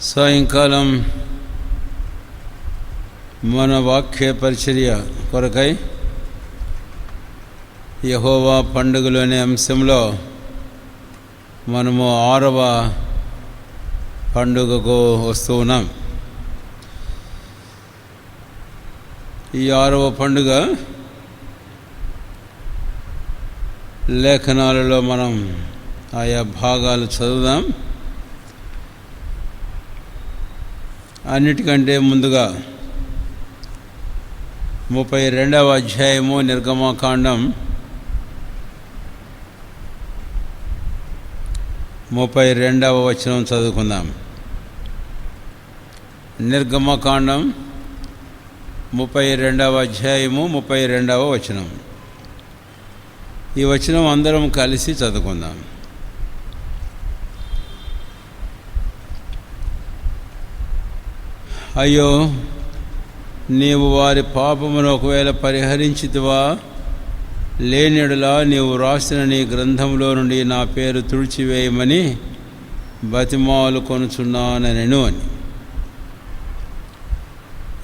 సాయంకాలం మన వాక్య పరిచర్య కొరకై యెహోవా పండుగలు అనే అంశంలో మనము 6వ పండుగకు వస్తూ ఉన్నాం. ఈ 6వ పండుగ లేఖనాలలో మనం ఆయా భాగాలు చదువుదాం. అన్నిటికంటే ముందుగా 32వ అధ్యాయము నిర్గమకాండం 32వ వచనం చదువుకుందాం. నిర్గమకాండం 32వ అధ్యాయము 32వ వచనం. ఈ వచనం అందరం కలిసి చదువుకుందాం. అయ్యో, నీవు వారి పాపమును ఒకవేళ పరిహరించితివా, లేనియెడల నీవు రాసిన నీ గ్రంథంలో నుండి నా పేరు తుడిచివేయమని బతిమాలు కొనుచున్నానెను అని.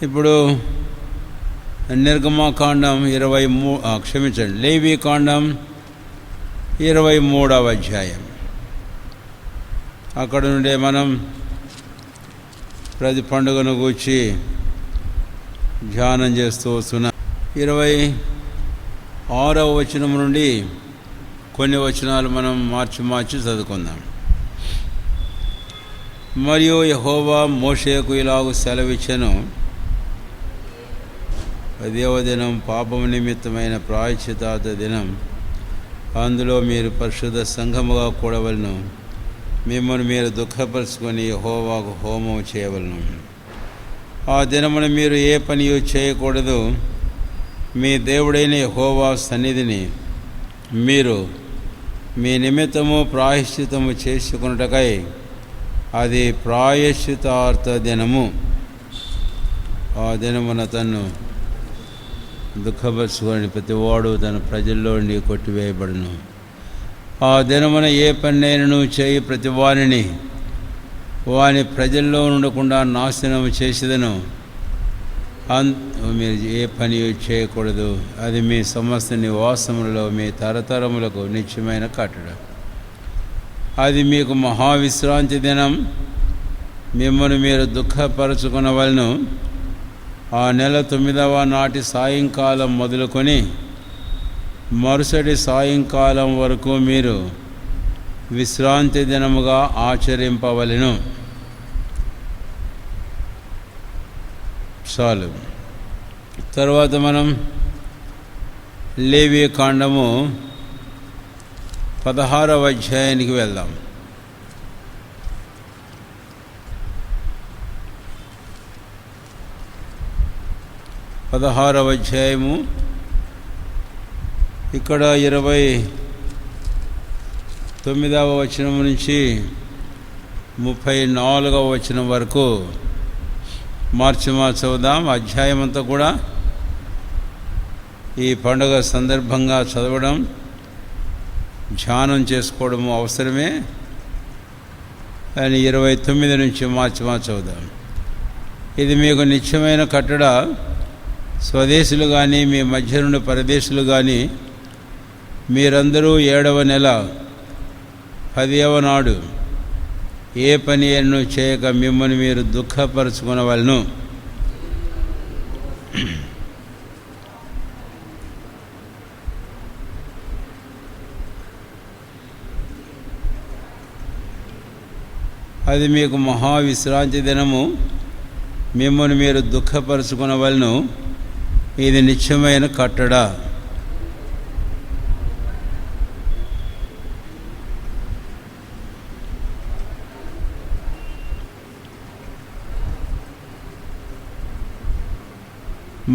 ఇప్పుడు నిర్గమకాండం లేవీకాండం 23వ అధ్యాయం. అక్కడ నుండే మనం ప్రతి పండుగను గూర్చి ధ్యానం చేస్తూ వస్తున్నాం. 26వ వచనం నుండి కొన్ని వచనాలు మనం మార్చి చదువుకుందాం. మరియు యెహోవా మోషేకు ఇలాగు సెలవిచ్చెను, 10వ దినం పాపము నిమిత్తమైన ప్రాయశ్చిత్త దినం. అందులో మీరు పరిశుద్ధ సంఘముగా కూడవలను. మిమ్మల్ని మీరు దుఃఖపరుచుకొని యెహోవాకు హోమం చేయవలను. ఆ దినమున మీరు ఏ పని చేయకూడదు. మీ దేవుడైన యెహోవా సన్నిధిని మీరు మీ నిమిత్తము ప్రాయశ్చిత్తము చేసుకొనుటకై అది ప్రాయశ్చితార్థ దినము. ఆ దినమున తన్ను దుఃఖపరుచుకొని ప్రతివాడు తన ప్రజల్లో నుండి కొట్టివేయబడును. ఆ దినమున ఏ పనినైనను చేయి ప్రతి వాని ప్రజల్లో ఉండకుండా నాశనం చేసేదను. మీరు ఏ పని చేయకూడదు. అది మీ సమస్త నివాసములలో మీ తరతరములకు నిత్యమైన కట్టడ. అది మీకు మహావిశ్రాంతి దినం. మిమ్మల్ని మీరు దుఃఖపరచుకొనవలను. ఆ నెల 9వ నాటి సాయంకాలం మొదలుకొని మరుసటి సాయంకాలం వరకు మీరు విశ్రాంతి దినముగా ఆచరింపవలెను. చాలు. తర్వాత మనం లేవీకాండము 16వ అధ్యాయానికి వెళ్దాం. 16వ అధ్యాయము ఇక్కడ 29వ వచనం నుంచి 34వ వచనం వరకు మార్చి చదువుదాం. అధ్యాయం అంతా కూడా ఈ పండుగ సందర్భంగా చదవడం, ధ్యానం చేసుకోవడము అవసరమే. అని 29 నుంచి మార్చి చదువుదాం. ఇది మీకు నిత్యమైన కట్టడ. స్వదేశులు కానీ మీ మధ్య నుండి పరదేశులు కానీ మీరందరూ 7వ నెల 10వ నాడు ఏ పని ఎన్నో చేయక మిమ్మల్ని మీరు దుఃఖపరచుకొనవలెను. అది మీకు మహావిశ్రాంతి దినము. మిమ్మల్ని మీరు దుఃఖపరచుకొనవలెను. ఇది నిత్యమైన కట్టడ.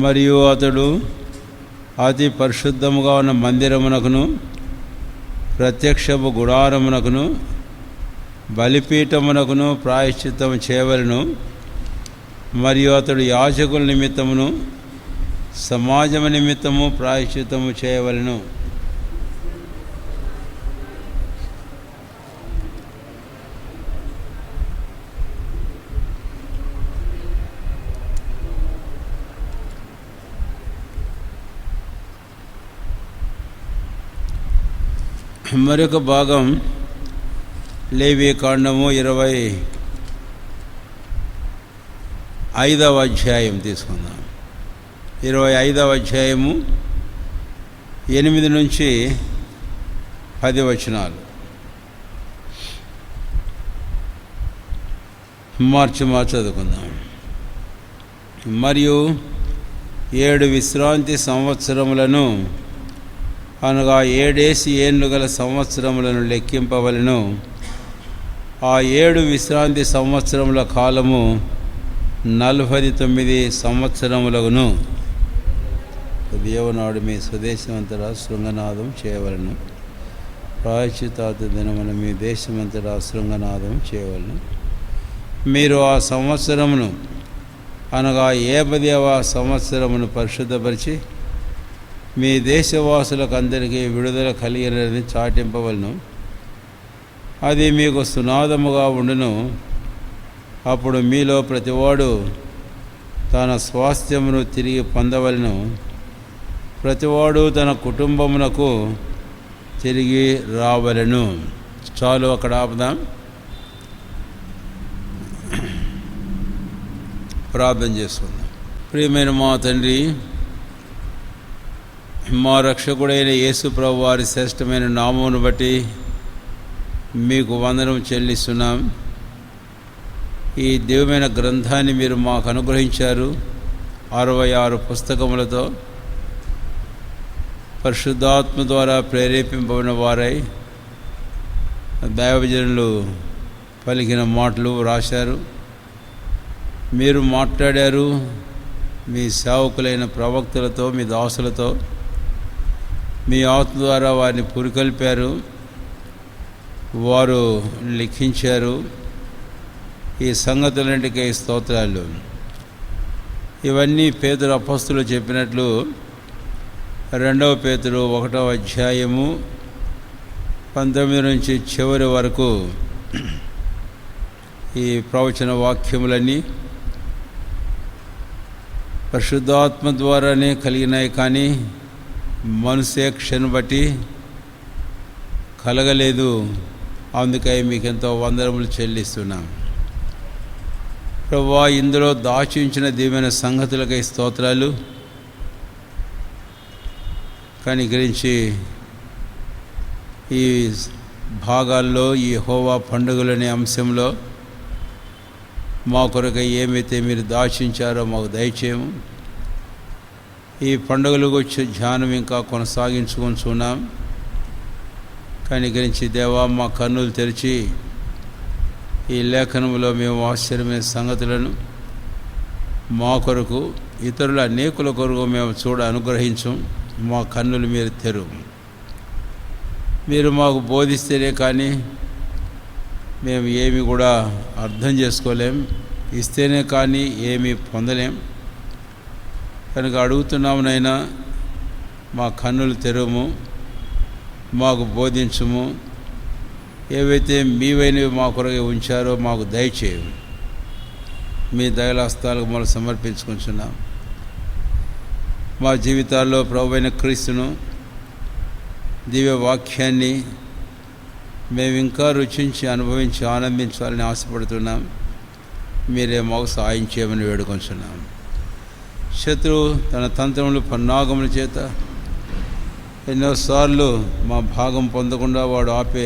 మరియు అతడు అతి పరిశుద్ధముగా ఉన్న మందిరమునకును ప్రత్యక్షపు గుడారమునకును బలిపీఠమునకును ప్రాయశ్చిత్తము చేయవలెను. మరియు అతడు యాజకుల నిమిత్తమును సమాజము నిమిత్తము ప్రాయశ్చిత్తము చేయవలెను. మరొక భాగం లేవి కాండము 25వ అధ్యాయం తీసుకుందాం. 25వ అధ్యాయము 8 నుంచి 10 వచనాలు. మార్చి చదువుకుందాం. మరియు 7 విశ్రాంతి సంవత్సరములను అనగా 7 ఏండ్లు గల సంవత్సరములను లెక్కింపవలెను. ఆ 7 విశ్రాంతి సంవత్సరముల కాలము 49 సంవత్సరములను. దేవనాడు మీ స్వదేశమంతటా శృంగనాదం చేయవలను. ప్రాయశ్చిత్తార్థ దినమున మీ దేశమంతటా శృంగనాదం చేయవలను. మీరు ఆ సంవత్సరమును అనగా 50వ సంవత్సరమును పరిశుద్ధపరిచి మీ దేశవాసులకు అందరికీ విడుదల కలిగినది చాటింపవలను. అది మీకు సునాదముగా ఉండును. అప్పుడు మీలో ప్రతివాడు తన స్వాస్థ్యమును తిరిగి పొందవలను. ప్రతివాడు తన కుటుంబమునకు తిరిగి రావలను. చాలు, అక్కడ ఆపుదాం. ప్రార్థన చేసుకుందాం. ప్రియమైన మా తండ్రి, మా రక్షకుడైన యేసు ప్రభు వారి శ్రేష్టమైన నామమును బట్టి మీకు వందనం చెల్లిస్తున్నాం. ఈ దివ్యమైన గ్రంథాన్ని మీరు మాకు అనుగ్రహించారు. 66 పుస్తకములతో పరిశుద్ధాత్మ ద్వారా ప్రేరేపింపబడిన వారై దైవజనులు పలికిన మాటలు రాశారు. మీరు మాట్లాడారు. మీ సేవకులైన ప్రవక్తలతో, మీ దాసులతో మీ ఆత్మ ద్వారా వారిని పురికొల్పారు. వారు లిఖించారు. ఈ సంగతులన్నిటికీ స్తోత్రాలు. ఇవన్నీ పేతురు అపొస్తలులు చెప్పినట్లు 2వ పేతురు 1వ అధ్యాయము 19 నుంచి చివరి వరకు ఈ ప్రవచన వాక్యములన్నీ పరిశుద్ధాత్మ ద్వారానే కలిగినాయి, కానీ మనుషేక్షను బట్టి కలగలేదు. అందుకై మీకు ఎంతో వందనములు చెల్లిస్తున్నాం. ప్రభువా, ఇందులో దాచించిన దివ్యమైన సంగతులకై స్తోత్రాలు. కనికరించి ఈ భాగాల్లో ఈ యెహోవా పండుగలనే అంశంలో మా కొరకై ఏమైతే మీరు దాచించారో మాకు దయచేయము. ఈ పండుగలకు వచ్చే ధ్యానం ఇంకా కొనసాగించుకుంటున్నాం. కనికరించి దేవా, మా కన్నులు తెరిచి ఈ లేఖనంలో మేము ఆశ్చర్యమైన సంగతులను మా కొరకు, ఇతరుల అనేకుల కొరకు మేము చూడ అనుగ్రహించం. మా కన్నులు మీరు తెరువు. మీరు మాకు బోధిస్తేనే కానీ మేము ఏమి కూడా అర్థం చేసుకోలేం. ఇస్తేనే కానీ ఏమీ పొందలేం. కనుక అడుగుతున్నాము నైనా, మా కన్నులు తెరుము, మాకు బోధించుము. ఏవైతే మీవైనవి మా కొరకు ఉంచారో మాకు దయచేయము. మీ దయలాస్తాలకు మనం సమర్పించుకుంటున్నాం. మా జీవితాల్లో ప్రభువైన క్రీస్తును, దివ్య వాక్యాన్ని మేము ఇంకా రుచించి అనుభవించి ఆనందించాలని ఆశపడుతున్నాం. మీరే మాకు సహాయం చేయమని వేడుకొంచున్నాం. శత్రువు తన తంత్రములు పన్నాగముల చేత ఎన్నోసార్లు మా భాగం పొందకుండా వాడు ఆపే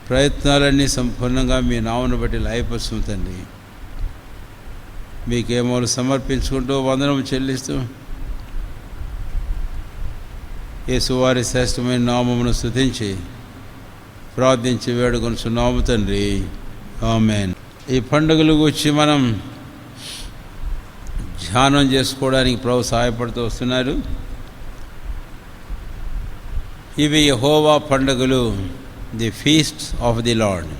ప్రయత్నాలన్నీ సంపూర్ణంగా మీ నామను బట్టి లయపరుస్తుంది తండ్రి. మీకేమో సమర్పించుకుంటూ వందనము చెల్లిస్తూ యేసువారి శ్రేష్టమైన నామమును స్తుతించి ప్రార్థించి వేడుకొనుచున్నాము తండ్రి. ఆమేన్. ఈ పండుగల గురించి మనం ధ్యానం చేసుకోవడానికి ప్రభు సహాయపడుతూ వస్తున్నారు. ఇవి యెహోవా పండుగలు, ది ఫీస్ట్స్ ఆఫ్ ది లార్డ్.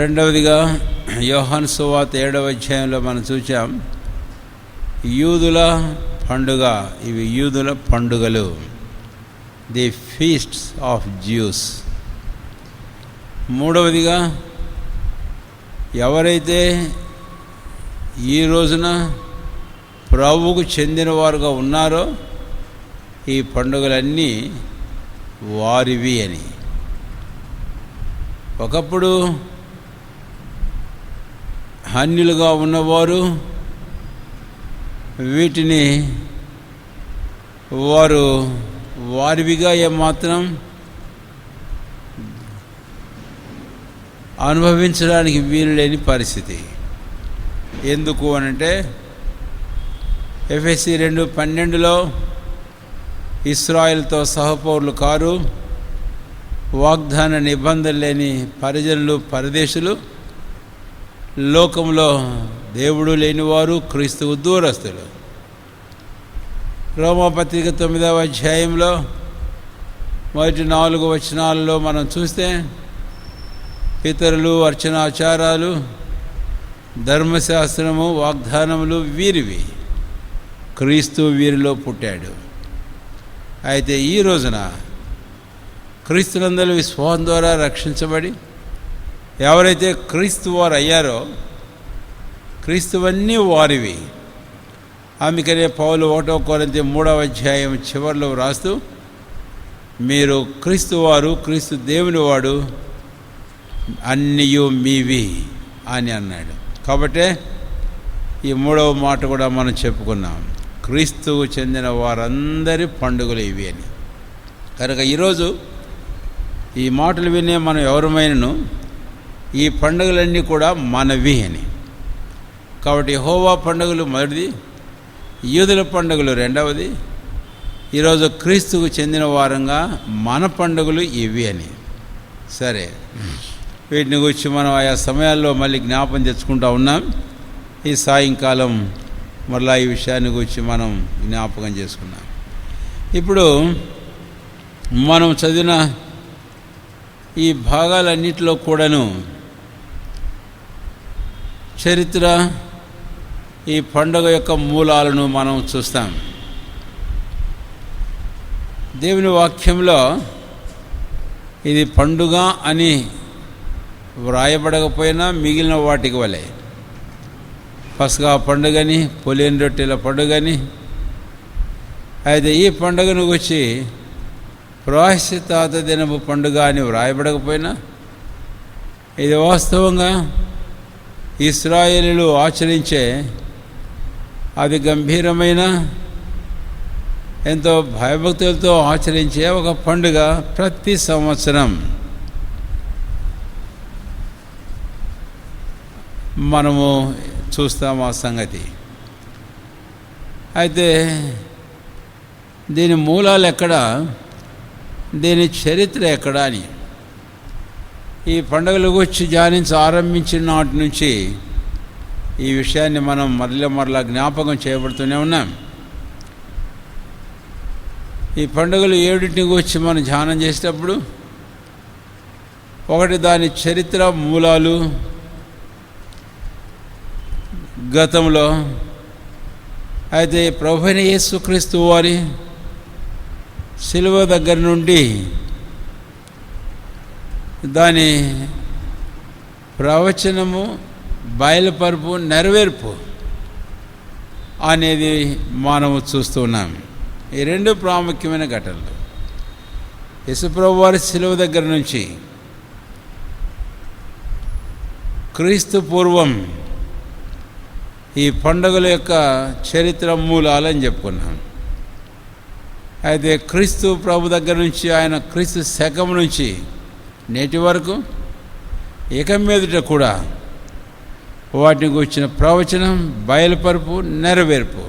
రెండవదిగా యోహాను సువార్త 7వ అధ్యాయంలో మనం చూచాం, యూదుల పండుగ. ఇవి యూదుల పండుగలు, ది ఫీస్ట్స్ ఆఫ్ జ్యూస్. మూడవదిగా, ఎవరైతే ఈ రోజున ప్రభువుకు చెందినవారుగా ఉన్నారో ఈ పండుగలన్నీ వారివి అని. ఒకప్పుడు అన్యులుగా ఉన్నవారు వీటిని వారు వారివిగా ఏమాత్రం అనుభవించడానికి వీలు లేని పరిస్థితి. ఎందుకు అనంటే ఎఫెసీ 2:12 ఇశ్రాయేలుతో సహపౌరులు కారు, వాగ్దాన నిబంధన లేని పరిజనులు, పరదేశులు, లోకంలో దేవుడు లేనివారు, క్రీస్తువు దూరస్తులు. రోమాపత్రిక 9వ అధ్యాయంలో మొదటి 4 వచనాలలో మనం చూస్తే పితరులు, అర్చనాచారాలు, ధర్మశాస్త్రము, వాగ్దానములు వీరివి, క్రీస్తు వీరిలో పుట్టాడు. అయితే ఈ రోజున క్రీస్తునందరి విశ్వాసం ద్వారా రక్షించబడి ఎవరైతే క్రీస్తు వారు అయ్యారో క్రీస్తువన్నీ వారివి. అందుకనే పౌలు 1 కొరింథీ 3వ అధ్యాయం చివరిలో రాస్తూ మీరు క్రీస్తు వారు, క్రీస్తు దేవుని వాడు, అన్నీయు మీవి అని అన్నాడు. కాబట్టే ఈ 3వ మాట కూడా మనం చెప్పుకున్నాం, క్రీస్తువు చెందిన వారందరి పండుగలు ఇవి అని. కనుక ఈరోజు ఈ మాటలు వినే మనం ఎవరమైనను ఈ పండుగలన్నీ కూడా మనవి అని. కాబట్టి యెహోవా పండుగలు మొదటిది, యూదుల పండుగలు రెండవది, ఈరోజు క్రీస్తుకు చెందిన వారంగా మన పండుగలు ఇవి అని. సరే, వీటిని గురించి మనం ఆయా సమయాల్లో మళ్ళీ జ్ఞాపం తెచ్చుకుంటూ ఉన్నాం. ఈ సాయంకాలం మరలా ఈ విషయాన్ని గురించి మనం జ్ఞాపకం చేసుకున్నాం. ఇప్పుడు మనం చదివిన ఈ భాగాలన్నిటిలో కూడాను చరిత్ర, ఈ పండుగ యొక్క మూలాలను మనం చూస్తాం. దేవుని వాక్యంలో ఇది పండుగ అని వ్రాయబడకపోయినా మిగిలిన వాటికి వలె పస్కా పండుగని, పొలేని రొట్టెల పండుగని, అయితే ఈ పండుగను వచ్చి ప్రాయశ్చిత్త దినపు పండుగ అని వ్రాయబడకపోయినా ఇది వాస్తవంగా ఇశ్రాయేలీయులు ఆచరించే అది గంభీరమైన, ఎంతో భయభక్తులతో ఆచరించే ఒక పండుగ. ప్రతి సంవత్సరం మనము చూస్తాం ఆ సంగతి. అయితే దీని మూలాలు ఎక్కడ, దీని చరిత్ర ఎక్కడ అని ఈ పండుగల గురించి ధ్యానించి ఆరంభించిన నాటి నుంచి ఈ విషయాన్ని మనం మరలా జ్ఞాపకం చేయబడుతూనే ఉన్నాం. ఈ పండుగలు 7 గురించి మనం ధ్యానం చేసేటప్పుడు ఒకటి దాని చరిత్ర, మూలాలు, గతంలో. అయితే ప్రభువైన యేసుక్రీస్తు వారి శిలువ దగ్గర నుండి దాని ప్రవచనము, బయలుపరుపు, నెరవేర్పు అనేది మనము చూస్తున్నాం. ఈ 2 ప్రాముఖ్యమైన ఘటనలు. యేసుప్రభు వారి శిలువ దగ్గర నుంచి క్రీస్తు పూర్వం ఈ పండుగల యొక్క చరిత్ర మూలాలని చెప్పుకున్నాం. అయితే క్రీస్తు ప్రభు దగ్గర నుంచి, ఆయన క్రీస్తు శకం నుంచి నేటి వరకు ఇక మీదట కూడా వాటిని గురించిన ప్రవచనం, బయలుపరుపు, నెరవేర్పు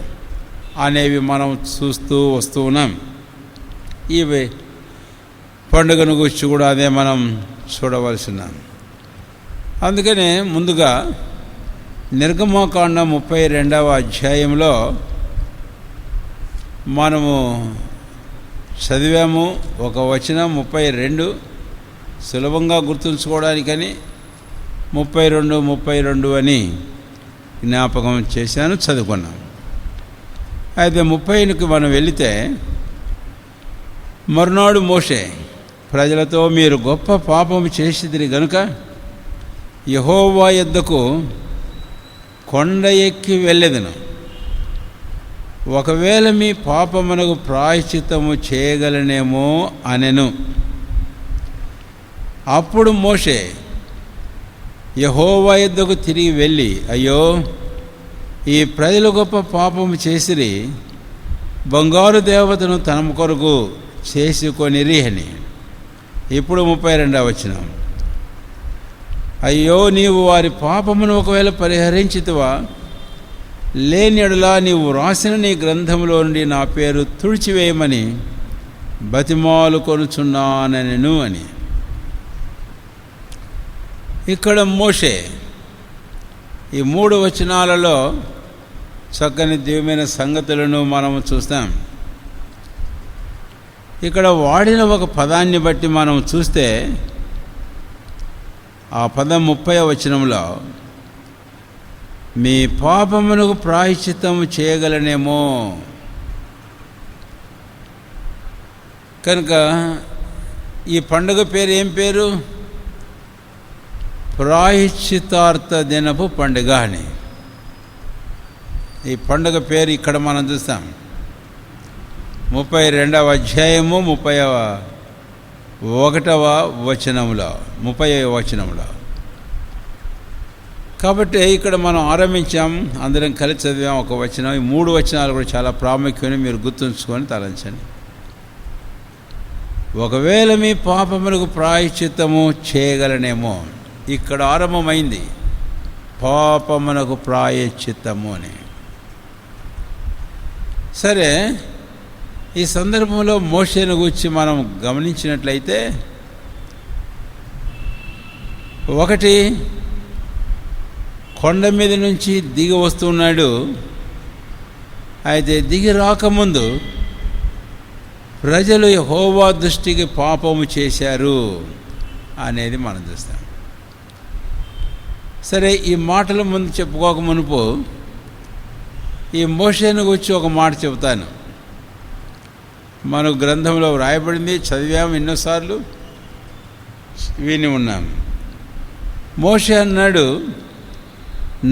అనేవి మనం చూస్తూ వస్తూ ఉన్నాం. ఈ పండుగను గురించి కూడా అదే మనం చూడవలసి ఉన్నాం. అందుకనే ముందుగా నిర్గమకాండం 32వ అధ్యాయంలో మనము చదివాము. ఒక వచనం 32 సులభంగా గుర్తుంచుకోవడానికని 32 అని జ్ఞాపకం చేశాను, చదువుకున్నాం. అయితే 30కి మనం వెళితే, మరునాడు మోషే ప్రజలతో, మీరు గొప్ప పాపము చేసిదిరి గనుక యెహోవా యొద్దకు కొండ ఎక్కి వెళ్ళెదను. ఒకవేళ మీ పాపమునకు ప్రాయశ్చిత్తము చేయగలనేమో అనెను. అప్పుడు మోషే యెహోవా యొద్దకు తిరిగి వెళ్ళి, అయ్యో, ఈ ప్రజలు గొప్ప పాపము చేసిరి, బంగారు దేవతను తన కొరకు చేసుకొనిరి అని. ఇప్పుడు 32వ వచనం. అయ్యో, నీవు వారి పాపమును ఒకవేళ పరిహరించితివా, లేని యెడల నీవు రాసిన నీ గ్రంథంలో నుండి నా పేరు తుడిచివేయమని బతిమాలు కొనుచున్నానెను అని. ఇక్కడ మోషే ఈ 3 వచనాలలో చక్కని దివ్యమైన సంగతులను మనము చూస్తాం. ఇక్కడ వాడిన ఒక పదాన్ని బట్టి మనం చూస్తే ఆ పదం 30వ వచనంలో మీ పాపమునకు ప్రాయశ్చిత్తము చేయగలనేమో. కనుక ఈ పండుగ పేరు ఏం పేరు? ప్రాయశ్చితార్థ దినపు పండుగ అని. ఈ పండుగ పేరు ఇక్కడ మనం చూస్తాం 32వ అధ్యాయము 31వ వచనంలో 30వ వచనంలో. కాబట్టి ఇక్కడ మనం ఆరంభించాం, అందరం కలిసి చదివాం ఒక వచనం. ఈ 3 వచనాలు కూడా చాలా ప్రాముఖ్యమని మీరు గుర్తుంచుకొని తలంచండి. ఒకవేళ మీ పాపములకు ప్రాయశ్చిత్తము చేయగలనేమో. ఇక్కడ ఆరంభమైంది పాపమునకు ప్రాయశ్చిత్తము అని. సరే, ఈ సందర్భంలో మోషేను గురించి మనం గమనించినట్లయితే, ఒకటి, కొండ మీద నుంచి దిగి వస్తున్నాడు. అయితే దిగి రాకముందు ప్రజలు యెహోవా దృష్టికి పాపము చేశారు అనేది మనం చూస్తాం. సరే, ఈ మాటలు ముందు చెప్పుకోక మునుపు ఈ మోషేను గురించి ఒక మాట చెబుతాను. మన గ్రంథంలో వ్రాయబడింది, చదివాము, ఎన్నోసార్లు విని ఉన్నాం. మోషే అన్నాడు,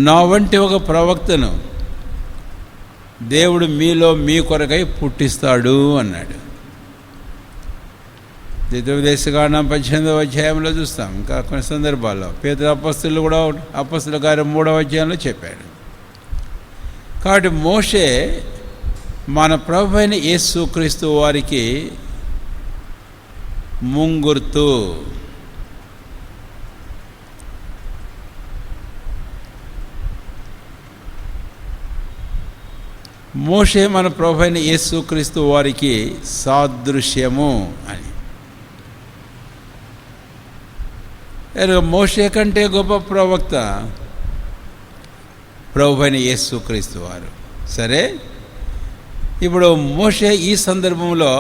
నా వంటి ఒక ప్రవక్తను దేవుడు మీలో మీ కొరకై పుట్టిస్తాడు అన్నాడు. ద్వితీయోపదేశకాండం 18వ అధ్యాయంలో చూస్తాం. ఇంకా కొన్ని సందర్భాల్లో పేతురు అపొస్తలులు కూడా అపొస్తలుల కార్యం 3వ అధ్యాయంలో చెప్పాడు. కాబట్టి మోషే మన ప్రభు అయిన యేసుక్రీస్తు వారికి ముంగుర్తు. మోషే మన ప్రభు అయిన యేసుక్రీస్తు వారికి సాదృశ్యము అని. మోషే కంటే గొప్ప ప్రవక్త ప్రభు అయిన యేసుక్రీస్తు వారు. సరే, ఇప్పుడు మోషే ఈ సందర్భంలో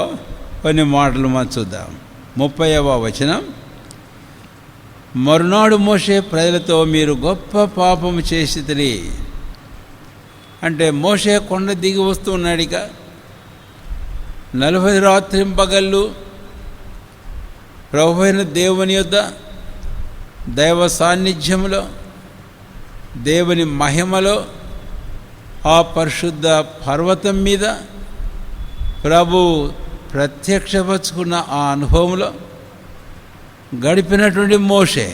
కొన్ని మాటలు మనం చూద్దాం. 30వ వచనం. మరునాడు మోషే ప్రజలతో, మీరు గొప్ప పాపము చేసితిరి. అంటే మోషే కొండ దిగి వస్తున్నాడు. ఇక 40 రాత్రింపగళ్ళు ప్రభు అయిన దేవుని యొద్ద దైవ సాన్నిధ్యములో, దేవుని మహిమలో, ఆ పరిశుద్ధ పర్వతం మీద ప్రభు ప్రత్యక్షపరుచుకున్న ఆ అనుభవంలో గడిపినటువంటి మోషే.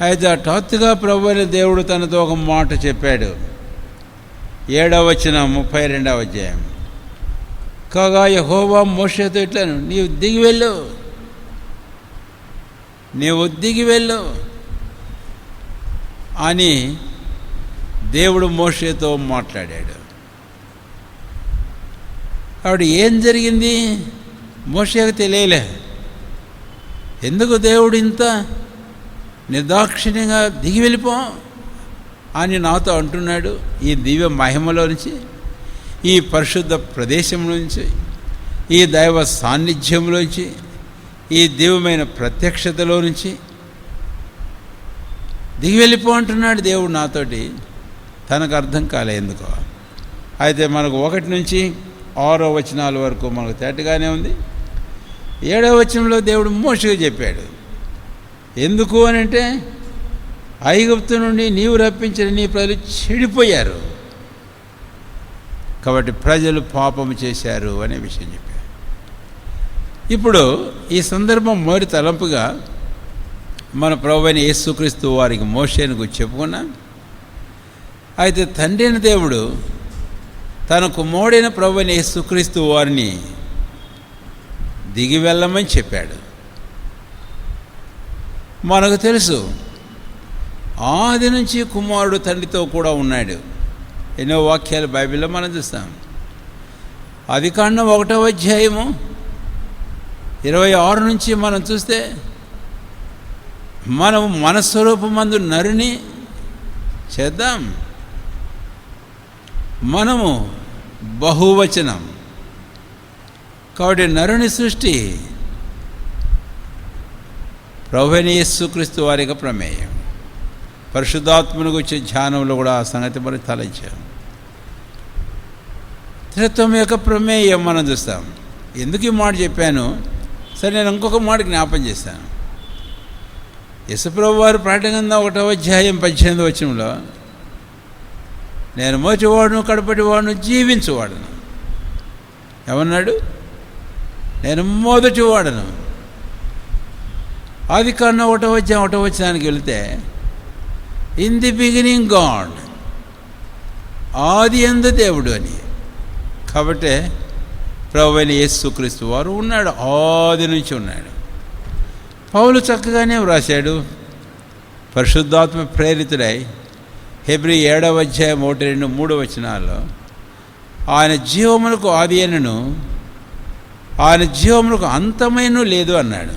అయితే హఠాత్తుగా ప్రభు అయిన దేవుడు తనతో ఒక మాట చెప్పాడు. 7వ వచనం 32వ అధ్యాయం. కాగా యెహోవా మోషేతో ఇట్లను, నీవు దిగి వెళ్ళు అని దేవుడు మోషేతో మాట్లాడాడు. కాబట్టి ఏం జరిగింది? మోషేకు తెలియలే. ఎందుకు దేవుడు ఇంత నిర్దాక్షిణ్యంగా దిగి వెళ్ళిపో అని నాతో అంటున్నాడు? ఈ దివ్య మహిమలో నుంచి, ఈ పరిశుద్ధ ప్రదేశం నుంచి, ఈ దైవ సాన్నిధ్యంలోంచి, ఈ దివ్యమైన ప్రత్యక్షతలో నుంచి దిగి వెళ్ళిపో అంటున్నాడు దేవుడు నాతోటి. తనకు అర్థం కాలే ఎందుకో. అయితే మనకు 1 నుంచి 6వ వచనాల వరకు మనకు తేటగానే ఉంది. 7వ వచనంలో దేవుడు మోషేకు చెప్పాడు. ఎందుకు అని అంటే, ఐగుప్తు నుండి నీవు రప్పించిన నీ ప్రజలు చెడిపోయారు. కాబట్టి ప్రజలు పాపము చేశారు అనే విషయం చెప్పారు. ఇప్పుడు ఈ సందర్భం మొదటి తలంపుగా మన ప్రభువైన యేసుక్రీస్తు వారికి మోషేను గురించి చెప్పుకున్నాం. అయితే తండ్రి అయిన దేవుడు తన కుమారుడైన ప్రభువైన యేసుక్రీస్తు వారిని దిగి వెళ్ళమని చెప్పాడు. మనకు తెలుసు ఆది నుంచి కుమారుడు తండ్రితో కూడా ఉన్నాడు. ఎన్నో వాక్యాలు బైబిల్లో మనం చూస్తాం. ఆదికాండం 1వ అధ్యాయము 26 నుంచి మనం చూస్తే మనం మన స్వరూపమందు నరుని చేద్దాం. మనము బహువచనం కాబట్టి నరుని సృష్టి ప్రభువైన యేసుక్రీస్తు వారికి ప్రమేయం. పరిశుద్ధాత్మను గురించి ధ్యానంలో కూడా ఆ సంగతి మనం తలంచాం. త్రిత్వం యొక్క ప్రమేయం మనం చూస్తాం. ఎందుకు ఈ మాట చెప్పాను? సరే, నేను ఇంకొక మాట జ్ఞాపం చేశాను. యేసుప్రభు వారు ప్రకటన గ్రంథం 1వ అధ్యాయం 18వ వచనంలో నేను మొదటివాడును కడపటివాడును జీవించువాడును ఏమన్నాడు? నేను మొదటివాడును. ఆదికాండం 1వ అధ్యాయం 1వ వచనానికి వెళితే ఇన్ ది బిగినింగ్ గాడ్, ఆది యందు దేవుడు అని. కాబట్టి ప్రభువైన యేసుక్రీస్తు వారు ఉన్నాడు, ఆది నుంచి ఉన్నాడు. పౌలు చక్కగానే వ్రాశాడు, పరిశుద్ధాత్మ ప్రేరితుడై హెబ్రీ 7వ అధ్యాయం 1, 2, 3 వచనాల్లో ఆయన జీవమునకు ఆది అయినను ఆయన జీవమునకు అంతమైన లేదు అన్నాడు.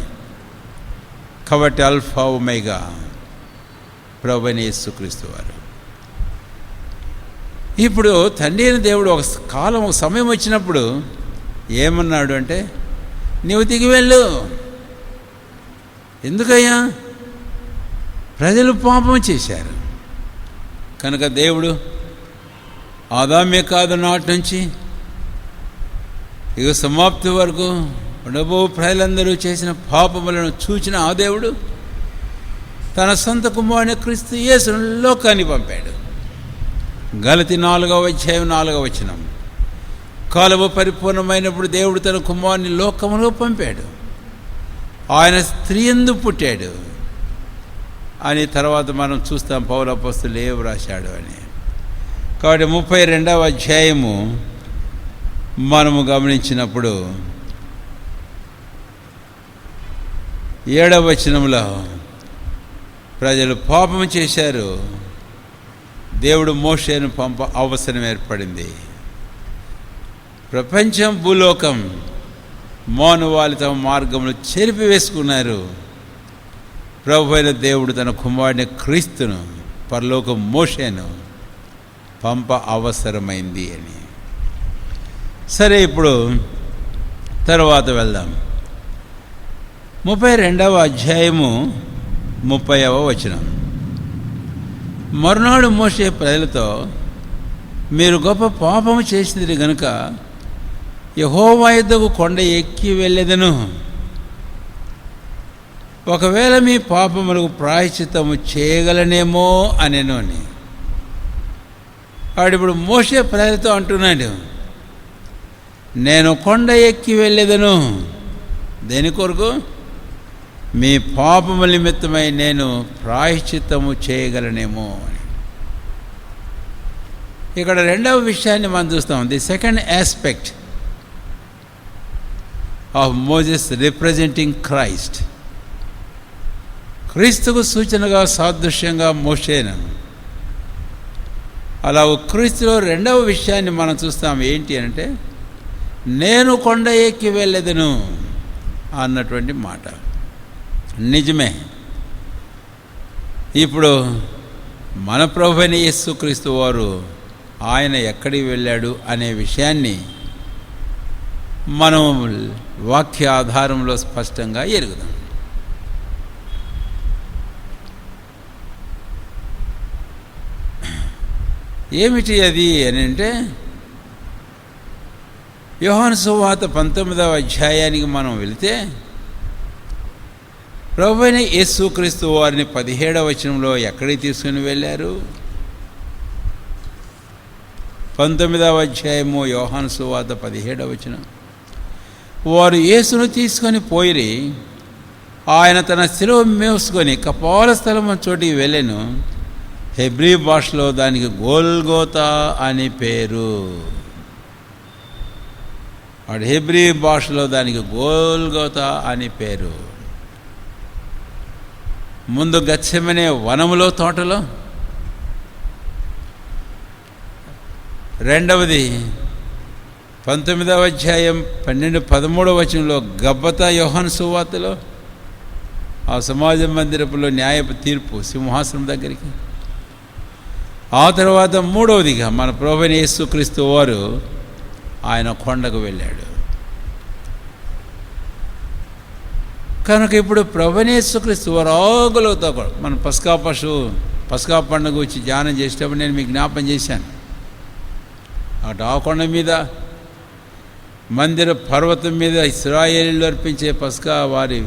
కాబట్టి అల్ఫా ఒమేగా ప్రభువైన యేసుక్రీస్తు వారు. ఇప్పుడు తండ్రి అయిన దేవుడు ఒక సమయం వచ్చినప్పుడు ఏమన్నాడు అంటే, నీవు దిగి వెళ్ళు. ఎందుకయ్యా? ప్రజలు పాపం చేశారు కనుక దేవుడు ఆదామే కాదు నాటి నుంచి ఇక సమాప్తి వరకు ఉండబో ప్రజలందరూ చేసిన పాపములను చూచిన ఆ దేవుడు తన సొంత కుమారుని క్రీస్తు యేసును లోకాన్ని పంపాడు. గలతీ 4వ అధ్యాయం 4వ వచనం, కాలము పరిపూర్ణమైనప్పుడు దేవుడు తన కుమారుని లోకములో పంపాడు, ఆయన స్త్రీ యందు పుట్టాడు అని తర్వాత మనం చూస్తాం పౌలు అపోస్తలుడు ఏం రాశాడు అని. కాబట్టి 32వ అధ్యాయము మనము గమనించినప్పుడు 7వ వచనంలో ప్రజలు పాపం చేశారు, దేవుడు మోషేను పంప అవసరం ఏర్పడింది. ప్రపంచం భూలోకం మానవాళి తమ మార్గంలో చెరిపివేసుకున్నారు. ప్రభు అయిన దేవుడు తన కుమారుని క్రీస్తును పరలోకం మోషేను పంప అవసరమైంది అని. సరే, ఇప్పుడు తర్వాత వెళ్దాం. 32వ అధ్యాయము 30వ వచనం, మరునాడు మోషే ప్రజలతో, మీరు గొప్ప పాపము చేసినది గనుక యెహోవా యొద్దకు కొండ ఎక్కి వెళ్ళెదను. ఒకవేళ మీ పాపములకు ప్రాయశ్చిత్తము చేయగలనేమో అనెను అని. వాడు ఇప్పుడు మోషే ప్రజలతో అంటున్నాడు, నేను కొండ ఎక్కి వెళ్ళేదను. దేని కొరకు? మీ పాపముల నిమిత్తమై నేను ప్రాయశ్చిత్తము చేయగలనేమో అని. ఇక్కడ రెండవ విషయాన్ని మనం చూస్తాం. The second aspect of Moses representing Christ. క్రీస్తుకు సూచనగా సాదృశ్యంగా మోషేను. అలా క్రీస్తులో రెండవ విషయాన్ని మనం చూస్తాం. ఏంటి అంటే, నేను కొండ ఎక్కి వెళ్ళెదను అన్నటువంటి మాట నిజమే. ఇప్పుడు మన ప్రభువైన యేసుక్రీస్తు వారు ఆయన ఎక్కడికి వెళ్ళాడు అనే విషయాన్ని మనం వాక్య ఆధారంలో స్పష్టంగా ఎరుగుదాం. ఏమిటి అది అని అంటే, యోహాను సువార్త 19వ అధ్యాయానికి మనం వెళితే ప్రభువైన యేసుక్రీస్తు వారిని 17వ వచనంలో ఎక్కడికి తీసుకుని వెళ్ళారు? 19వ అధ్యాయము యోహాను సువార్త 17వ వచనం. వారు యేసును తీసుకొని పోయిరి. ఆయన తన శిలువ మోసుకొని కపాల స్థలం చోటికి వెళ్ళెను. హెబ్రీ భాషలో దానికి గోల్గోతా అని పేరు. వాడు హెబ్రీ భాషలో దానికి గోల్గోతా అని పేరు. ముందు గత్సెమనే వనములో, తోటలో, రెండవది 19వ అధ్యాయం 12-13 వచనంలో గబ్బతా యోహాను సువార్తలో ఆ సమాజ మందిరపులో న్యాయపు తీర్పు సింహాసనం దగ్గరికి. ఆ తర్వాత మూడవదిగా మన ప్రభువైన యేసుక్రీస్తు వారు ఆయన కొండకు వెళ్ళాడు. కనుక ఇప్పుడు ప్రభువైన యేసుక్రీస్తు వారు ఆగులతో మన పస్కా పండుగ వచ్చి ధ్యానం చేసేటప్పుడు నేను మీకు జ్ఞాపం చేశాను. అటు ఆ కొండ మీద మందిర పర్వతం మీద ఇశ్రాయేలీయులు అర్పించే పస్కా వారి